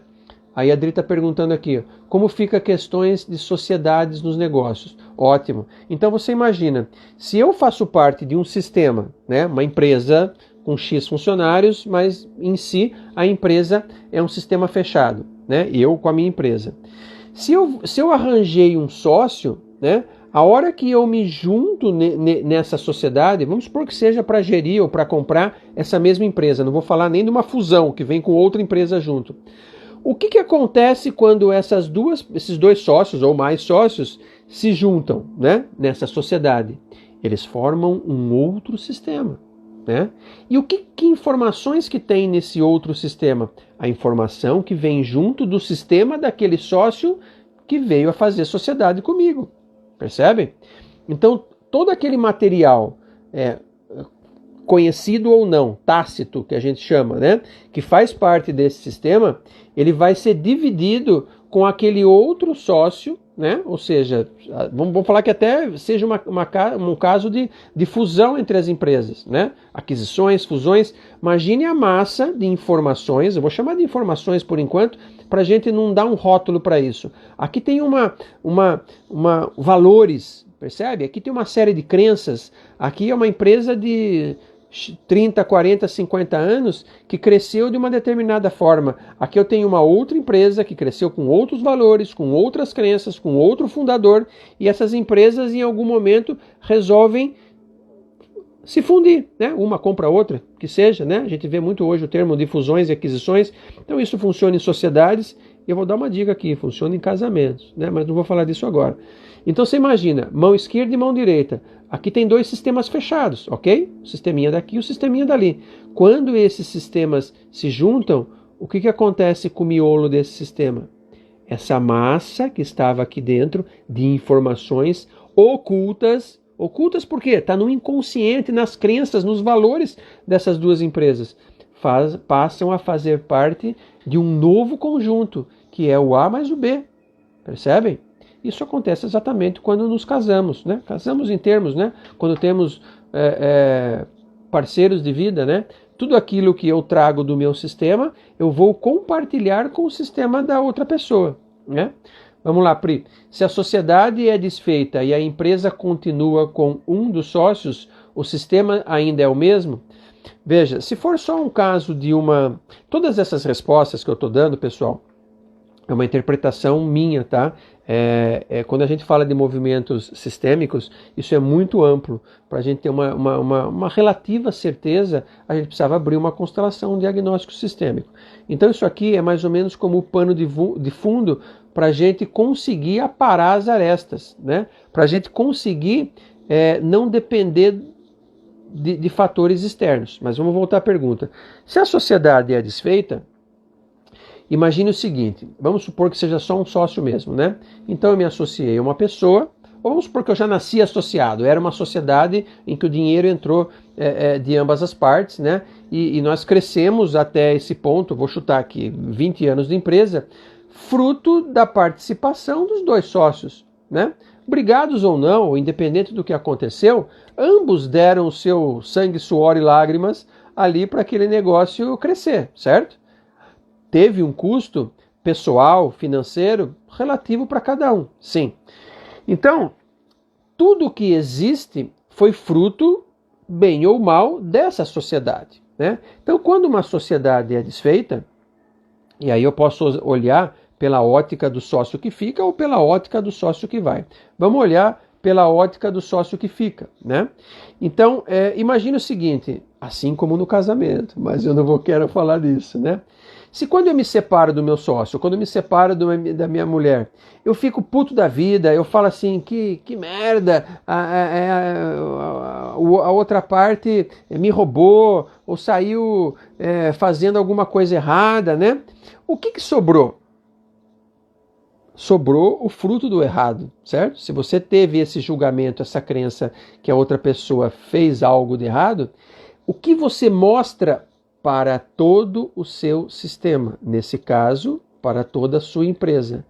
Aí a Adri está perguntando aqui, como fica questões de sociedades nos negócios? Ótimo. Então você imagina, se eu faço parte de um sistema, né, uma empresa com X funcionários, mas em si a empresa é um sistema fechado, né? Eu com a minha empresa. Se eu arranjei um sócio, né, a hora que eu me junto nessa sociedade, vamos supor que seja para gerir ou para comprar essa mesma empresa, não vou falar nem de uma fusão que vem com outra empresa junto. O que acontece quando esses dois sócios ou mais sócios se juntam, né, nessa sociedade? Eles formam um outro sistema, né? E que informações que tem nesse outro sistema? A informação que vem junto do sistema daquele sócio que veio a fazer sociedade comigo. Percebe? Então, todo aquele material conhecido ou não, tácito, que a gente chama, né, que faz parte desse sistema, ele vai ser dividido com aquele outro sócio, né? Ou seja, vamos falar que até seja um caso de fusão entre as empresas, né? Aquisições, fusões. Imagine a massa de informações, eu vou chamar de informações por enquanto, para a gente não dar um rótulo para isso. Aqui tem valores, percebe? Aqui tem uma série de crenças. Aqui é uma empresa de 30, 40, 50 anos que cresceu de uma determinada forma. Aqui eu tenho uma outra empresa que cresceu com outros valores, com outras crenças, com outro fundador, e essas empresas em algum momento resolvem se fundir, né? Uma compra a outra, que seja, né? A gente vê muito hoje o termo de fusões e aquisições. Então isso funciona em sociedades, e eu vou dar uma dica aqui, funciona em casamentos, né? Mas não vou falar disso agora. Então você imagina, mão esquerda e mão direita. Aqui tem dois sistemas fechados, ok? O sisteminha daqui e o sisteminha dali. Quando esses sistemas se juntam, o que acontece com o miolo desse sistema? Essa massa que estava aqui dentro de informações ocultas. Ocultas por quê? Está no inconsciente, nas crenças, nos valores dessas duas empresas. Passam a fazer parte de um novo conjunto, que é o A mais o B. Percebem? Isso acontece exatamente quando nos casamos, né? Casamos em termos, né? Quando temos parceiros de vida, né? Tudo aquilo que eu trago do meu sistema, eu vou compartilhar com o sistema da outra pessoa, né? Vamos lá, Pri. Se a sociedade é desfeita e a empresa continua com um dos sócios, o sistema ainda é o mesmo? Veja, se for só um caso de uma... Todas essas respostas que eu estou dando, pessoal, é uma interpretação minha, tá? Quando a gente fala de movimentos sistêmicos, isso é muito amplo. Para a gente ter uma relativa certeza, a gente precisava abrir uma constelação, um diagnóstico sistêmico. Então isso aqui é mais ou menos como o pano de fundo para a gente conseguir aparar as arestas, né? Para a gente conseguir não depender de fatores externos. Mas vamos voltar à pergunta. Se a sociedade é desfeita, imagine o seguinte, vamos supor que seja só um sócio mesmo, né? Então eu me associei a uma pessoa, ou vamos supor que eu já nasci associado, era uma sociedade em que o dinheiro entrou de ambas as partes, né? E nós crescemos até esse ponto, vou chutar aqui, 20 anos de empresa, fruto da participação dos dois sócios, né? Brigados ou não, ou independente do que aconteceu, ambos deram o seu sangue, suor e lágrimas ali para aquele negócio crescer, certo? Teve um custo pessoal, financeiro, relativo para cada um, sim. Então, tudo que existe foi fruto, bem ou mal, dessa sociedade, né? Então, quando uma sociedade é desfeita, e aí eu posso olhar pela ótica do sócio que fica ou pela ótica do sócio que vai. Vamos olhar pela ótica do sócio que fica, né? Então, imagine o seguinte, assim como no casamento, mas eu não quero falar disso, né? Se quando eu me separo do meu sócio, quando eu me separo da minha mulher, eu fico puto da vida, eu falo assim, que merda, a outra parte me roubou, ou saiu fazendo alguma coisa errada, né? O que sobrou? Sobrou o fruto do errado, certo? Se você teve esse julgamento, essa crença que a outra pessoa fez algo de errado, o que você mostra para todo o seu sistema? Nesse caso, para toda a sua empresa.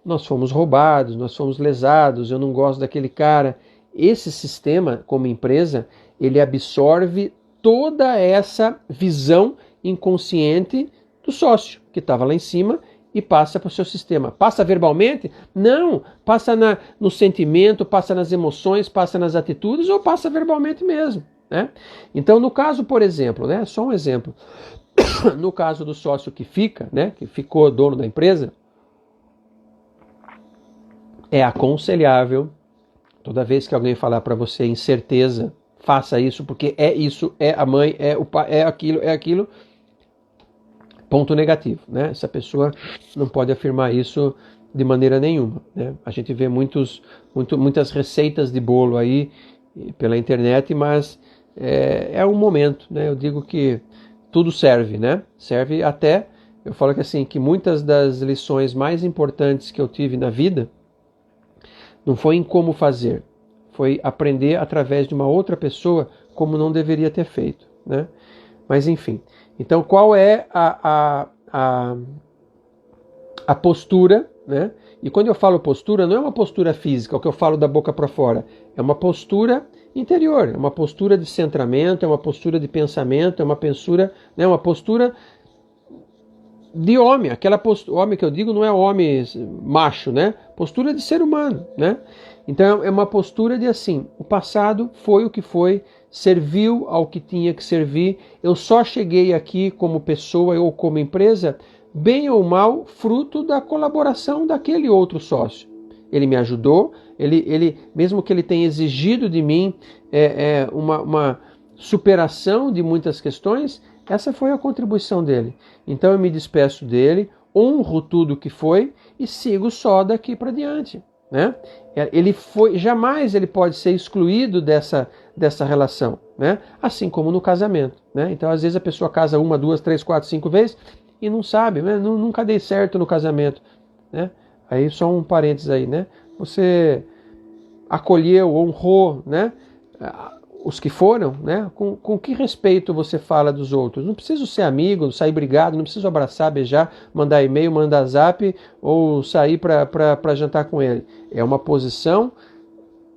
Nós fomos roubados, nós fomos lesados, eu não gosto daquele cara. Esse sistema, como empresa, ele absorve toda essa visão inconsciente do sócio que estava lá em cima e passa para o seu sistema. Passa verbalmente? Não. Passa no sentimento, passa nas emoções, passa nas atitudes ou passa verbalmente mesmo. Né? Então, no caso, por exemplo, né, só um exemplo, no caso do sócio que fica, né, que ficou dono da empresa, é aconselhável, toda vez que alguém falar para você incerteza, faça isso, porque é isso, é a mãe, é o pai, é aquilo, ponto negativo, né? Essa pessoa não pode afirmar isso de maneira nenhuma, né? A gente vê muitas receitas de bolo aí pela internet, mas é um momento, né? Eu digo que tudo serve, né? Serve até, eu falo que assim, que muitas das lições mais importantes que eu tive na vida não foi em como fazer, foi aprender através de uma outra pessoa como não deveria ter feito, né? Mas enfim, então qual é a postura, né? E quando eu falo postura, não é uma postura física, o que eu falo da boca para fora, é uma postura interior, é uma postura de centramento, é uma postura de pensamento, é uma postura, né? Uma postura de homem, aquela postura, homem que eu digo não é homem macho, né? Postura de ser humano, né? Então é uma postura de assim, o passado foi o que foi, serviu ao que tinha que servir, eu só cheguei aqui como pessoa ou como empresa, bem ou mal, fruto da colaboração daquele outro sócio. Ele me ajudou, ele mesmo que ele tenha exigido de mim uma superação de muitas questões, essa foi a contribuição dele. Então eu me despeço dele, honro tudo que foi e sigo só daqui para diante, né? Jamais ele pode ser excluído dessa relação, né? Assim como no casamento, né? Então às vezes a pessoa casa 1, 2, 3, 4, 5 vezes e não sabe, né? Nunca dei certo no casamento, né? Aí só um parênteses aí, né? Você acolheu, honrou, né? Os que foram, né? Com que respeito você fala dos outros? Não preciso ser amigo, sair brigado, não preciso abraçar, beijar, mandar e-mail, mandar zap ou sair para jantar com ele. É uma posição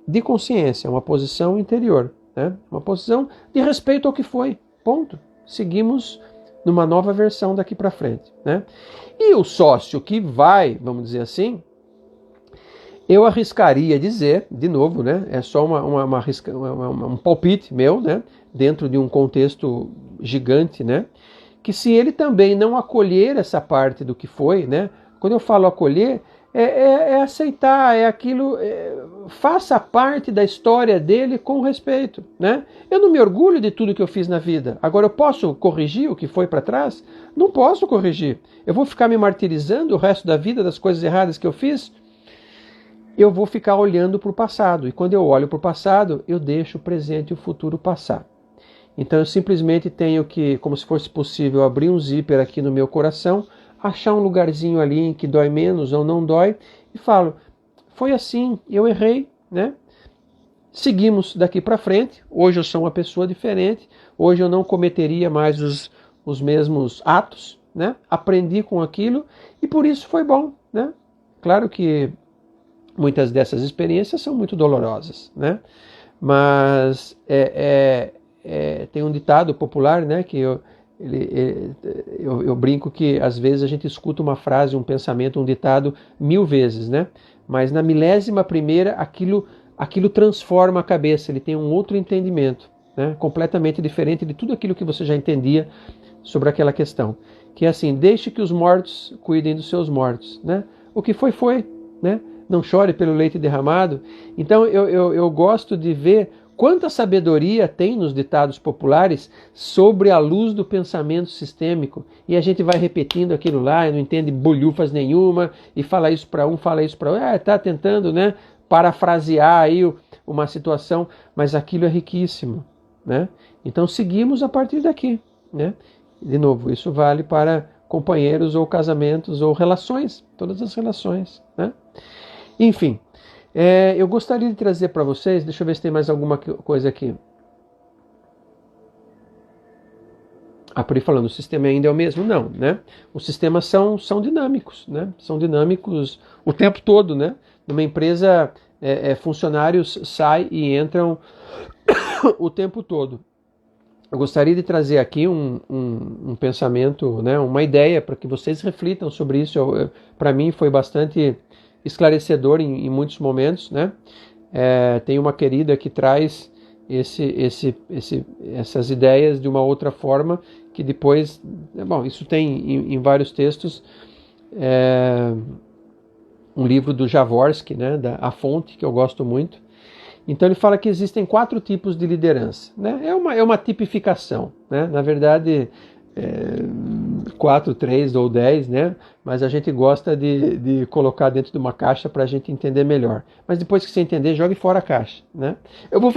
de consciência, uma posição interior, né? Uma posição de respeito ao que foi. Ponto. Seguimos numa nova versão daqui para frente, né? E o sócio que vai, vamos dizer assim, eu arriscaria dizer, de novo, né, é só um palpite meu, né, dentro de um contexto gigante, né, que se ele também não acolher essa parte do que foi, né, quando eu falo acolher, é aceitar, é aquilo, faça parte da história dele com respeito, né. Eu não me orgulho de tudo que eu fiz na vida, agora eu posso corrigir o que foi para trás? Não posso corrigir. Eu vou ficar me martirizando o resto da vida das coisas erradas que eu fiz? Eu vou ficar olhando para o passado. E quando eu olho para o passado, eu deixo o presente e o futuro passar. Então eu simplesmente tenho que, como se fosse possível, abrir um zíper aqui no meu coração, achar um lugarzinho ali em que dói menos ou não dói, e falo, foi assim, eu errei, né? Seguimos daqui para frente, hoje eu sou uma pessoa diferente, hoje eu não cometeria mais os mesmos atos, né? Aprendi com aquilo e por isso foi bom, né? Claro que muitas dessas experiências são muito dolorosas, né? Mas tem um ditado popular, né? Que eu brinco que às vezes a gente escuta uma frase, um pensamento, um ditado 1000 vezes, né? Mas na 1000ª aquilo transforma a cabeça, ele tem um outro entendimento, né? Completamente diferente de tudo aquilo que você já entendia sobre aquela questão. Que é assim, deixe que os mortos cuidem dos seus mortos, né? O que foi, né? Não chore pelo leite derramado. Então eu gosto de ver Quanta sabedoria tem nos ditados populares sobre a luz do pensamento sistêmico, e a gente vai repetindo aquilo lá, e não entende bolhufas nenhuma, e fala isso para um, fala isso para outro, está tentando, né, parafrasear aí uma situação, mas aquilo é riquíssimo, né? Então seguimos a partir daqui, né? De novo, isso vale para companheiros ou casamentos ou relações, todas as relações, né? Enfim, eu gostaria de trazer para vocês, deixa eu ver se tem mais alguma coisa aqui. Por aí falando, o sistema ainda é o mesmo? Não, né? Os sistemas são dinâmicos, né? São dinâmicos o tempo todo, né? Numa empresa, funcionários saem e entram o tempo todo. Eu gostaria de trazer aqui um pensamento, né? Uma ideia para que vocês reflitam sobre isso. Para mim foi bastante esclarecedor em muitos momentos, né? Tem uma querida que traz essas ideias de uma outra forma, que depois, bom, isso tem em vários textos, um livro do Jaworski, né, A Fonte, que eu gosto muito. Então ele fala que existem 4 tipos de liderança, né? É uma tipificação, né? Na verdade, 4, 3 ou 10, né? Mas a gente gosta de colocar dentro de uma caixa para a gente entender melhor. Mas depois que você entender, jogue fora a caixa, né? Eu vou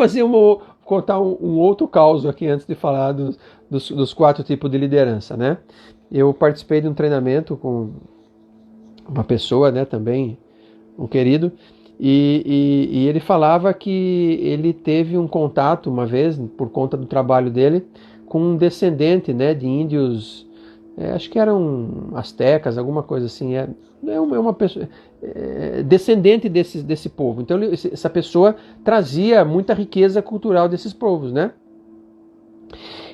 contar um outro caos aqui antes de falar dos 4 tipos de liderança, né? Eu participei de um treinamento com uma pessoa, né, também um querido, e ele falava que ele teve um contato uma vez, por conta do trabalho dele, com um descendente, né, de índios, acho que eram astecas, alguma coisa assim, uma pessoa, descendente desse povo. Então essa pessoa trazia muita riqueza cultural desses povos, né?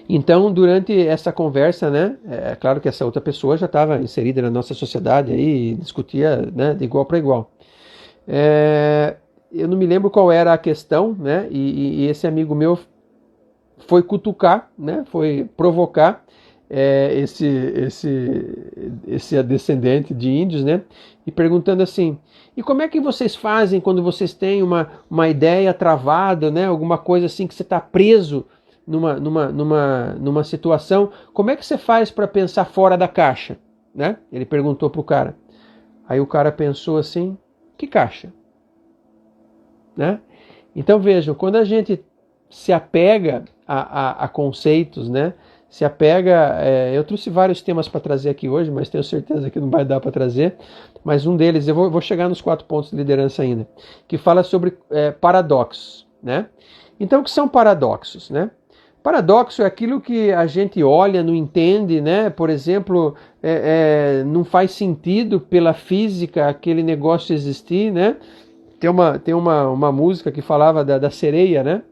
Então, durante essa conversa, né, é claro que essa outra pessoa já estava inserida na nossa sociedade aí, e discutia, né, de igual para igual. Eu não me lembro qual era a questão, né, e esse amigo meu foi cutucar, né, foi provocar esse descendente de índios, né, e perguntando assim: e como é que vocês fazem quando vocês têm uma ideia travada, né, alguma coisa assim que você está preso numa situação, como é que você faz para pensar fora da caixa, né? Ele perguntou para o cara. Aí o cara pensou assim: que caixa? Né? Então vejam, quando a gente se apega a conceitos, né? Se apega, eu trouxe vários temas para trazer aqui hoje, mas tenho certeza que não vai dar para trazer, mas um deles, eu vou chegar nos 4 pontos de liderança ainda, que fala sobre paradoxos, né? Então o que são paradoxos, né? Paradoxo é aquilo que a gente olha, não entende, né? Por exemplo, não faz sentido pela física aquele negócio existir, né? Tem uma música que falava da sereia, né?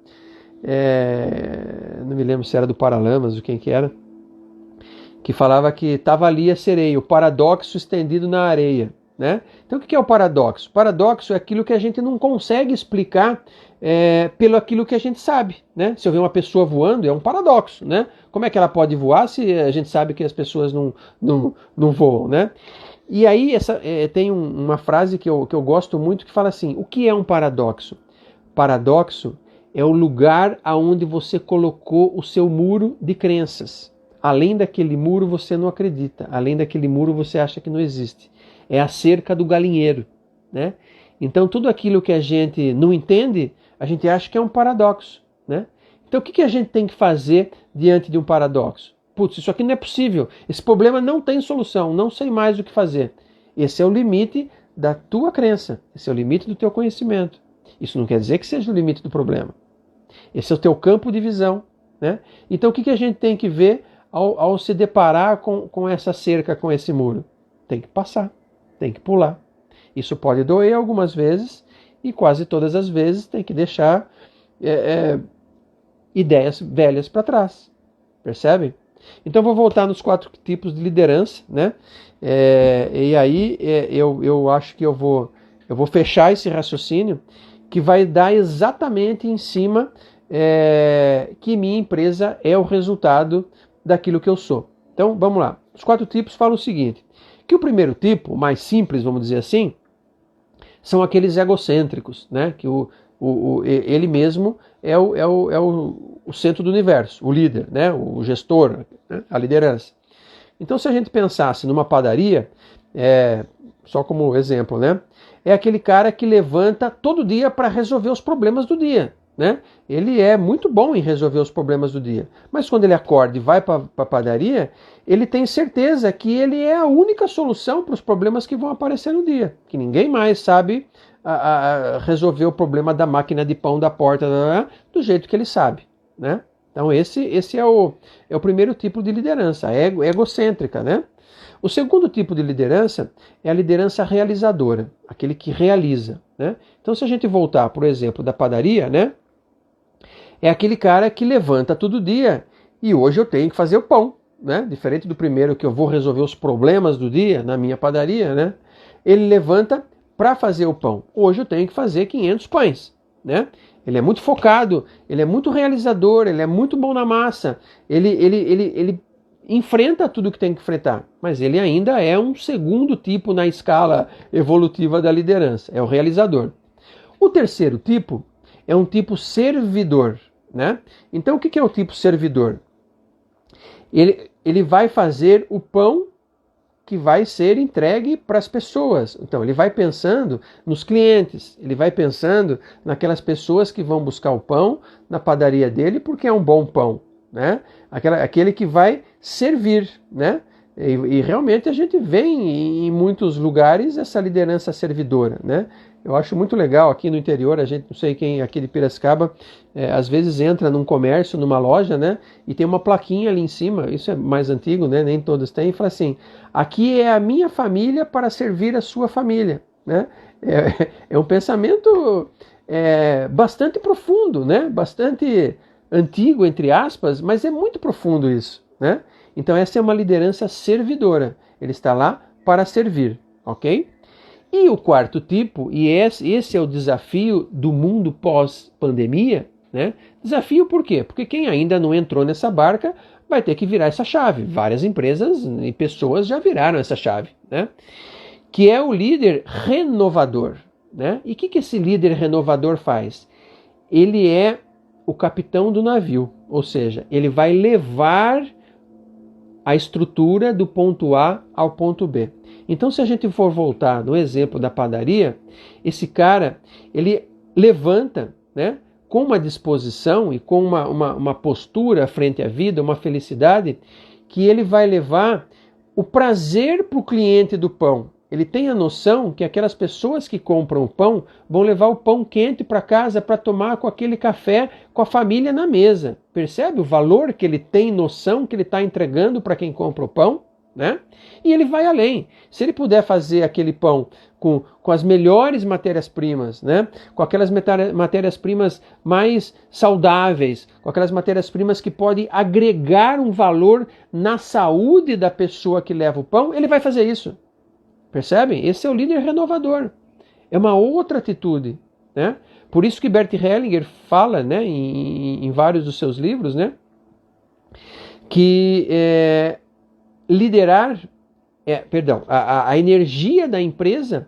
Não me lembro se era do Paralamas ou quem que era, que falava que estava ali a sereia, o paradoxo estendido na areia, né? Então o que é o paradoxo? O paradoxo é aquilo que a gente não consegue explicar pelo aquilo que a gente sabe, né? Se eu ver uma pessoa voando, é um paradoxo, né? Como é que ela pode voar se a gente sabe que as pessoas não voam, né? E aí tem uma frase que eu gosto muito que fala assim: o que é um paradoxo? Paradoxo é o lugar aonde você colocou o seu muro de crenças. Além daquele muro você não acredita, além daquele muro você acha que não existe. É a cerca do galinheiro, né? Então tudo aquilo que a gente não entende, a gente acha que é um paradoxo, né? Então o que a gente tem que fazer diante de um paradoxo? Putz, isso aqui não é possível, esse problema não tem solução, não sei mais o que fazer. Esse é o limite da tua crença, esse é o limite do teu conhecimento. Isso não quer dizer que seja o limite do problema. Esse é o teu campo de visão, né? Então o que a gente tem que ver ao se deparar com essa cerca, com esse muro? Tem que passar, tem que pular. Isso pode doer algumas vezes e quase todas as vezes tem que deixar ideias velhas para trás. Percebe? Então vou voltar nos 4 tipos de liderança, né? E aí eu acho que eu vou fechar esse raciocínio que vai dar exatamente em cima que minha empresa é o resultado daquilo que eu sou. Então vamos lá. Os 4 tipos falam o seguinte: que o primeiro tipo, mais simples, vamos dizer assim, são aqueles egocêntricos, né? Que o Ele mesmo é o centro do universo, o líder, né? O gestor, né? A liderança. Então, se a gente pensasse numa padaria, só como exemplo, né? É aquele cara que levanta todo dia para resolver os problemas do dia, né? Ele é muito bom em resolver os problemas do dia. Mas quando ele acorda e vai para a padaria, ele tem certeza que ele é a única solução para os problemas que vão aparecer no dia. Que ninguém mais sabe resolver o problema da máquina de pão da porta do jeito que ele sabe, né? Então esse é o primeiro tipo de liderança, egocêntrica, né? O segundo tipo de liderança é a liderança realizadora, aquele que realiza, né? Então, se a gente voltar, por exemplo, da padaria, né? É aquele cara que levanta todo dia e hoje eu tenho que fazer o pão, né? Diferente do primeiro que eu vou resolver os problemas do dia na minha padaria, né? Ele levanta para fazer o pão. Hoje eu tenho que fazer 500 pães, né? Ele é muito focado, ele é muito realizador, ele é muito bom na massa, ele enfrenta tudo que tem que enfrentar, mas ele ainda é um segundo tipo na escala evolutiva da liderança, é o realizador. O terceiro tipo é um tipo servidor, né? Então o que é o tipo servidor? Ele vai fazer o pão que vai ser entregue para as pessoas. Então ele vai pensando nos clientes, ele vai pensando naquelas pessoas que vão buscar o pão na padaria dele porque é um bom pão, né? Aquele que vai servir, né? E realmente a gente vê em muitos lugares essa liderança servidora, né? Eu acho muito legal aqui no interior, a gente, não sei quem aqui de Piracicaba, às vezes entra num comércio, numa loja, né? E tem uma plaquinha ali em cima, isso é mais antigo, né? Nem todos têm, e fala assim, aqui é a minha família para servir a sua família, né? É um pensamento bastante profundo, né? Bastante antigo, entre aspas, mas é muito profundo isso, né? Então essa é uma liderança servidora. Ele está lá para servir, ok? E o quarto tipo, e esse é o desafio do mundo pós-pandemia, né? Desafio por quê? Porque quem ainda não entrou nessa barca vai ter que virar essa chave. Várias empresas e pessoas já viraram essa chave, né? Que é o líder renovador, né? E o que esse líder renovador faz? Ele é o capitão do navio, ou seja, ele vai levar a estrutura do ponto A ao ponto B. Então, se a gente for voltar no exemplo da padaria, esse cara, ele levanta, né, com uma disposição e com uma postura frente à vida, uma felicidade, que ele vai levar o prazer para o cliente do pão. Ele tem a noção que aquelas pessoas que compram o pão vão levar o pão quente para casa para tomar com aquele café com a família na mesa. Percebe o valor que ele tem noção que ele está entregando para quem compra o pão? Né? E ele vai além. Se ele puder fazer aquele pão com as melhores matérias-primas, né? Com aquelas matérias-primas mais saudáveis, com aquelas matérias-primas que podem agregar um valor na saúde da pessoa que leva o pão, ele vai fazer isso. Percebem? Esse é o líder renovador. É uma outra atitude, né? Por isso que Bert Hellinger fala, né, em vários dos seus livros, né, que liderar, a energia da empresa,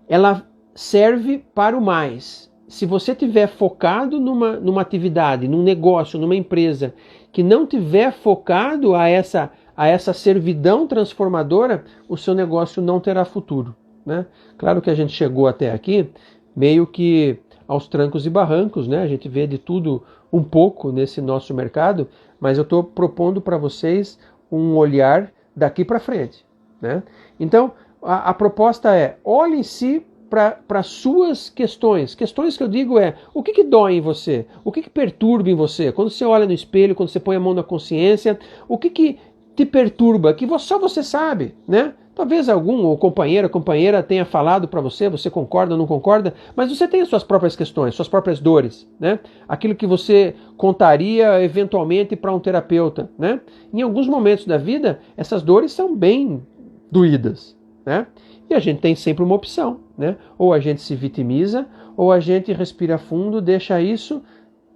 ela serve para o mais. Se você tiver focado numa atividade, num negócio, numa empresa, que não tiver focado a essa servidão transformadora, o seu negócio não terá futuro, né? Claro que a gente chegou até aqui meio que aos trancos e barrancos, né? A gente vê de tudo um pouco nesse nosso mercado, mas eu estou propondo para vocês um olhar daqui para frente, né? Então, a proposta é, olhem-se para suas questões. Questões que eu digo o que dói em você? O que perturba em você? Quando você olha no espelho, quando você põe a mão na consciência, o que te perturba? Que só você sabe, né? Talvez algum companheira tenha falado para você, você concorda ou não concorda, mas você tem as suas próprias questões, suas próprias dores, né? Aquilo que você contaria eventualmente para um terapeuta, né? Em alguns momentos da vida, essas dores são bem doídas, né? E a gente tem sempre uma opção, né? Ou a gente se vitimiza, ou a gente respira fundo, deixa isso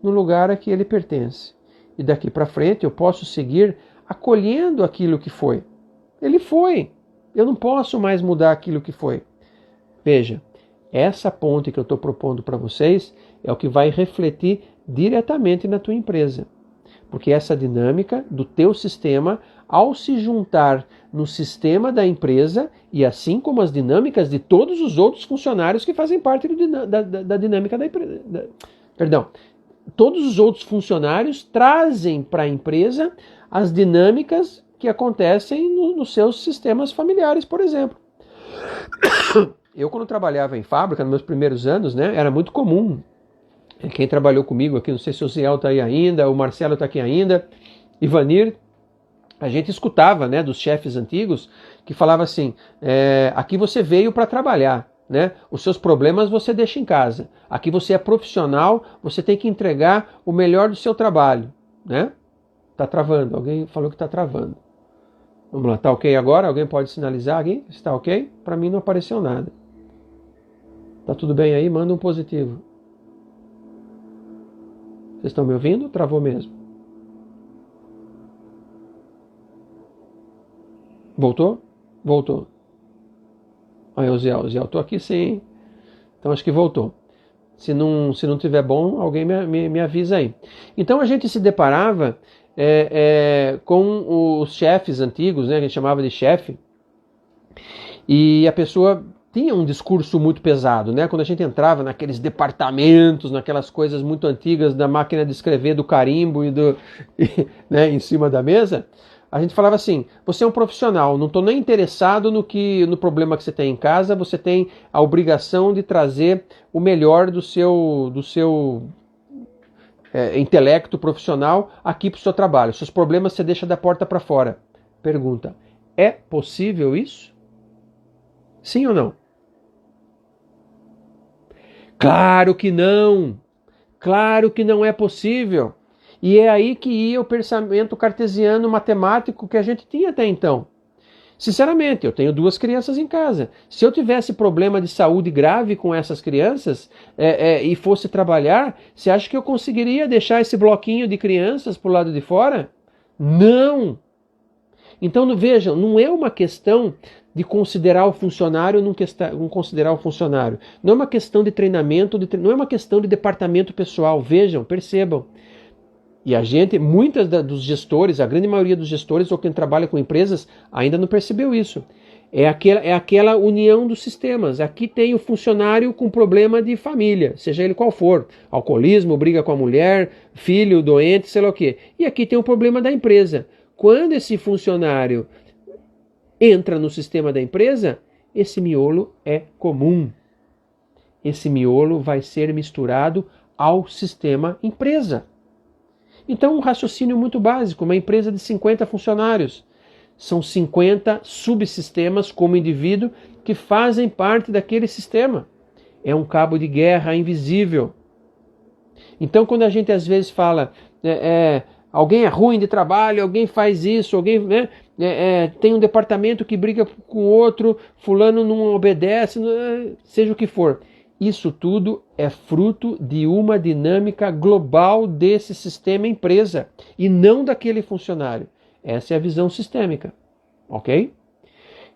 no lugar a que ele pertence. E daqui para frente eu posso seguir acolhendo aquilo que foi. Ele foi. Eu não posso mais mudar aquilo que foi. Veja, Essa ponte que eu estou propondo para vocês é o que vai refletir diretamente na tua empresa. Porque essa dinâmica do teu sistema, ao se juntar no sistema da empresa, e assim como as dinâmicas de todos os outros funcionários que fazem parte da dinâmica da empresa. Todos os outros funcionários trazem para a empresa as dinâmicas que acontecem nos seus sistemas familiares, por exemplo. Eu, quando trabalhava em fábrica, nos meus primeiros anos, né, era muito comum. Quem trabalhou comigo aqui, não sei se o Ziel está aí ainda, o Marcelo está aqui ainda, Ivanir, a gente escutava, né, dos chefes antigos que falava assim, aqui você veio para trabalhar, né? Os seus problemas você deixa em casa. Aqui você é profissional, você tem que entregar o melhor do seu trabalho, né? Tá travando, alguém falou que está travando. Vamos lá, tá ok agora? Alguém pode sinalizar aqui? Está ok? Para mim não apareceu nada. Tá tudo bem aí? Manda um positivo. Vocês estão me ouvindo? Travou mesmo. Voltou? Voltou. Aí o Ziel, tô aqui sim. Então acho que voltou. Se não tiver bom, alguém me avisa aí. Então a gente se deparava com os chefes antigos, né, que a gente chamava de chefe, e a pessoa tinha um discurso muito pesado, né? Quando a gente entrava naqueles departamentos, naquelas coisas muito antigas da máquina de escrever, do carimbo né, em cima da mesa, a gente falava assim, você é um profissional, não estou nem interessado no problema que você tem em casa, você tem a obrigação de trazer o melhor do seu intelecto profissional aqui para o seu trabalho. Seus problemas você deixa da porta para fora. Pergunta, é possível isso? Sim ou não? Claro que não! Claro que não é possível! E é aí que ia o pensamento cartesiano matemático que a gente tinha até então. Sinceramente, eu tenho 2 crianças em casa. Se eu tivesse problema de saúde grave com essas crianças e fosse trabalhar, você acha que eu conseguiria deixar esse bloquinho de crianças para o lado de fora? Não! Então, vejam, não é uma questão de considerar o funcionário ou não considerar o funcionário. Não é uma questão de treinamento, não é uma questão de departamento pessoal. Vejam, percebam. E a gente, dos gestores, a grande maioria dos gestores ou quem trabalha com empresas, ainda não percebeu isso. É aquela união dos sistemas. Aqui tem o funcionário com problema de família, seja ele qual for. Alcoolismo, briga com a mulher, filho doente, sei lá o quê. E aqui tem o problema da empresa. Quando esse funcionário entra no sistema da empresa, esse miolo é comum. Esse miolo vai ser misturado ao sistema empresa. Então, um raciocínio muito básico, uma empresa de 50 funcionários. São 50 subsistemas como indivíduo que fazem parte daquele sistema. É um cabo de guerra invisível. Então, quando a gente às vezes fala, alguém é ruim de trabalho, alguém faz isso, alguém tem um departamento que briga com o outro, fulano não obedece, seja o que for. Isso tudo é fruto de uma dinâmica global desse sistema empresa e não daquele funcionário. Essa é a visão sistêmica, ok?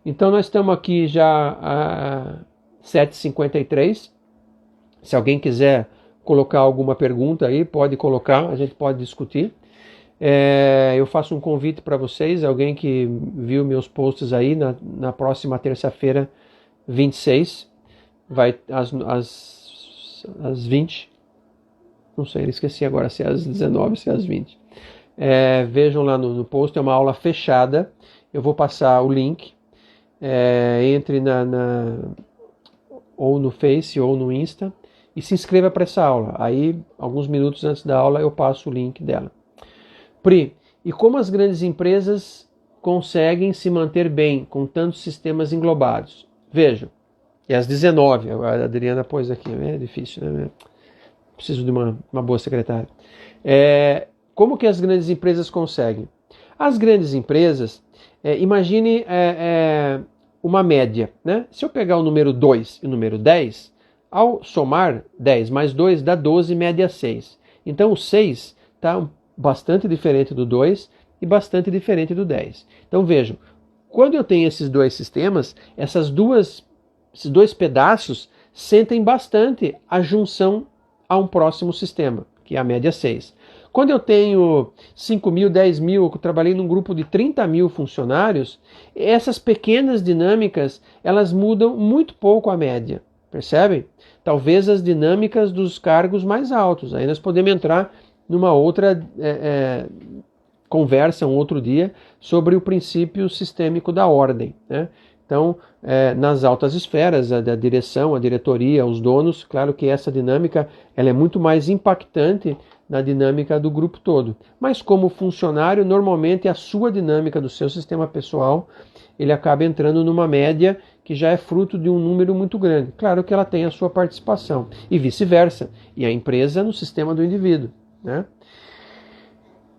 Então nós estamos aqui já a 7h53. Se alguém quiser colocar alguma pergunta aí, pode colocar, a gente pode discutir. Eu faço um convite para vocês, alguém que viu meus posts aí, na próxima terça-feira, 26, vai às 20, não sei, esqueci agora se é às 19 ou se é às 20. Vejam lá no post, é uma aula fechada, eu vou passar o link, entre ou no Face ou no Insta e se inscreva para essa aula. Aí, alguns minutos antes da aula, eu passo o link dela. Pri, e como as grandes empresas conseguem se manter bem com tantos sistemas englobados? Vejam, é às 19, a Adriana pôs aqui, é difícil, né? Preciso de uma boa secretária. Como que as grandes empresas conseguem? As grandes empresas, imagine uma média, né? Se eu pegar o número 2 e o número 10, ao somar 10 mais 2 dá 12, média 6. Então o 6 está bastante diferente do 2 e bastante diferente do 10. Então vejam, quando eu tenho esses dois sistemas, esses dois pedaços sentem bastante a junção a um próximo sistema, que é a média 6. Quando eu tenho 5 mil, 10 mil, eu trabalhei num grupo de 30 mil funcionários, essas pequenas dinâmicas, elas mudam muito pouco a média, percebem? Talvez as dinâmicas dos cargos mais altos, aí nós podemos entrar numa outra conversa, um outro dia, sobre o princípio sistêmico da ordem, né? Então, nas altas esferas, a direção, a diretoria, os donos, claro que essa dinâmica ela é muito mais impactante na dinâmica do grupo todo. Mas como funcionário, normalmente a sua dinâmica do seu sistema pessoal, ele acaba entrando numa média que já é fruto de um número muito grande. Claro que ela tem a sua participação, e vice-versa, e a empresa no sistema do indivíduo, né?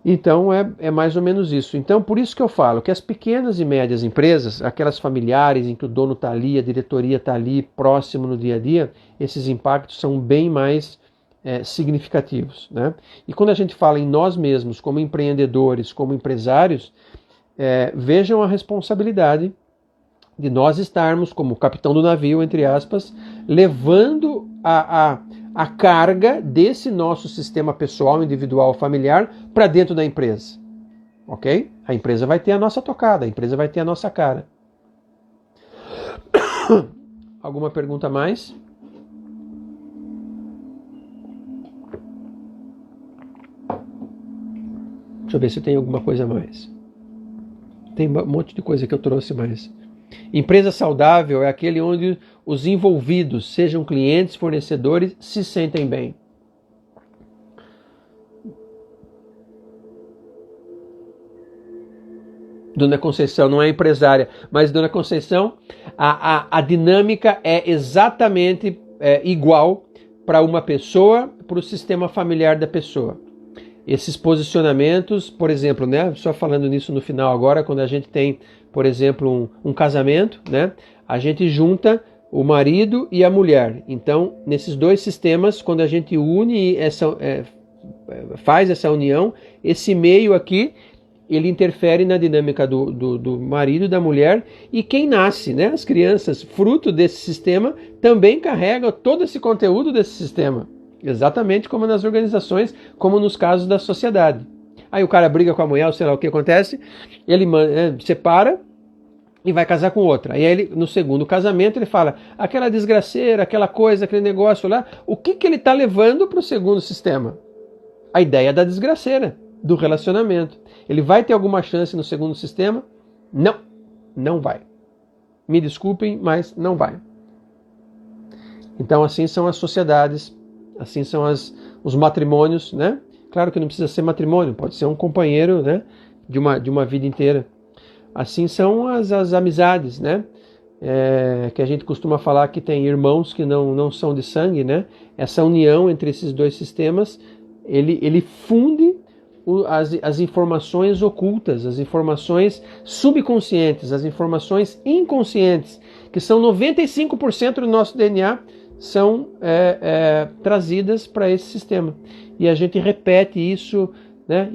Então é mais ou menos isso. Então por isso que eu falo que as pequenas e médias empresas, aquelas familiares em que o dono está ali, a diretoria está ali, próximo no dia a dia, esses impactos são bem mais significativos, né? E quando a gente fala em nós mesmos, como empreendedores, como empresários, vejam a responsabilidade de nós estarmos, como capitão do navio, entre aspas, levando a carga desse nosso sistema pessoal, individual, familiar, para dentro da empresa. Ok? A empresa vai ter a nossa tocada, a empresa vai ter a nossa cara. Alguma pergunta a mais? Deixa eu ver se tem alguma coisa a mais. Tem um monte de coisa que eu trouxe mais. Empresa saudável é aquele onde os envolvidos, sejam clientes, fornecedores, se sentem bem. Dona Conceição não é empresária, mas Dona Conceição, a dinâmica é exatamente igual para uma pessoa, para o sistema familiar da pessoa. Esses posicionamentos, por exemplo, né, só falando nisso no final agora, quando a gente tem, por exemplo, um casamento, né, a gente junta o marido e a mulher. Então, nesses dois sistemas, quando a gente une faz essa união, esse meio aqui, ele interfere na dinâmica do marido e da mulher, e quem nasce, né, as crianças, fruto desse sistema, também carregam todo esse conteúdo desse sistema. Exatamente como nas organizações, como nos casos da sociedade. Aí o cara briga com a mulher, ou sei lá o que acontece, ele separa e vai casar com outra. E aí ele, no segundo casamento ele fala, aquela desgraceira, aquela coisa, aquele negócio lá, o que ele está levando para o segundo sistema? A ideia da desgraceira, do relacionamento. Ele vai ter alguma chance no segundo sistema? Não, não vai. Me desculpem, mas não vai. Então assim são as sociedades, assim são os matrimônios, né? Claro que não precisa ser matrimônio, pode ser um companheiro, né? de uma vida inteira. Assim são as amizades, né? Que a gente costuma falar que tem irmãos que não são de sangue, né? Essa união entre esses dois sistemas, ele funde as informações ocultas, as informações subconscientes, as informações inconscientes, que são 95% do nosso DNA, são trazidas para esse sistema. E a gente repete isso, né,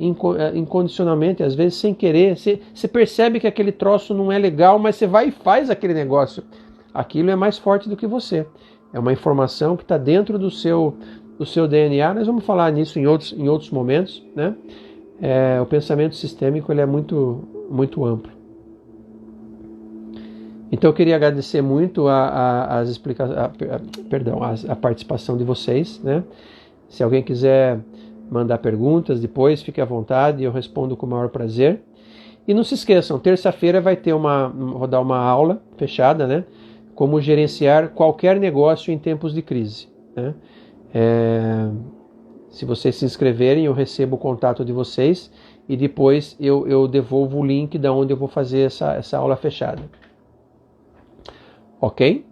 incondicionalmente, às vezes sem querer. Você percebe que aquele troço não é legal, mas você vai e faz aquele negócio. Aquilo é mais forte do que você. É uma informação que está dentro do seu DNA. Nós vamos falar nisso em outros momentos, né? O pensamento sistêmico ele é muito, muito amplo. Então eu queria agradecer muito a participação de vocês, né? Se alguém quiser mandar perguntas depois, fique à vontade, eu respondo com o maior prazer. E não se esqueçam, terça-feira vai ter rodar uma aula fechada, né? Como gerenciar qualquer negócio em tempos de crise, né? Se vocês se inscreverem, eu recebo o contato de vocês e depois eu devolvo o link de onde eu vou fazer essa aula fechada. Ok?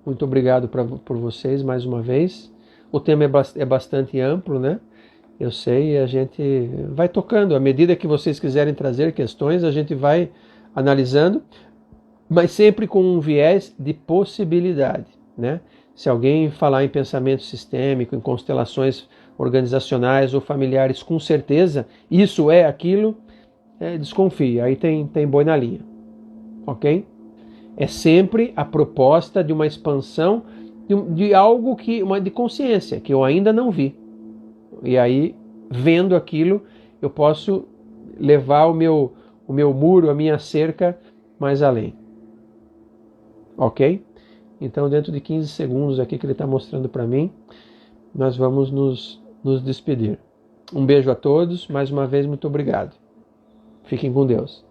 Muito obrigado por vocês mais uma vez. O tema é bastante amplo, né? Eu sei, a gente vai tocando. À medida que vocês quiserem trazer questões, a gente vai analisando, mas sempre com um viés de possibilidade, né? Se alguém falar em pensamento sistêmico, em constelações organizacionais ou familiares, com certeza, isso é aquilo, desconfie. Aí tem boi na linha. Ok? É sempre a proposta de uma expansão de algo de consciência, que eu ainda não vi. E aí, vendo aquilo, eu posso levar o meu muro, a minha cerca mais além. Ok? Então, dentro de 15 segundos aqui que ele está mostrando para mim, nós vamos nos despedir. Um beijo a todos, mais uma vez, muito obrigado. Fiquem com Deus.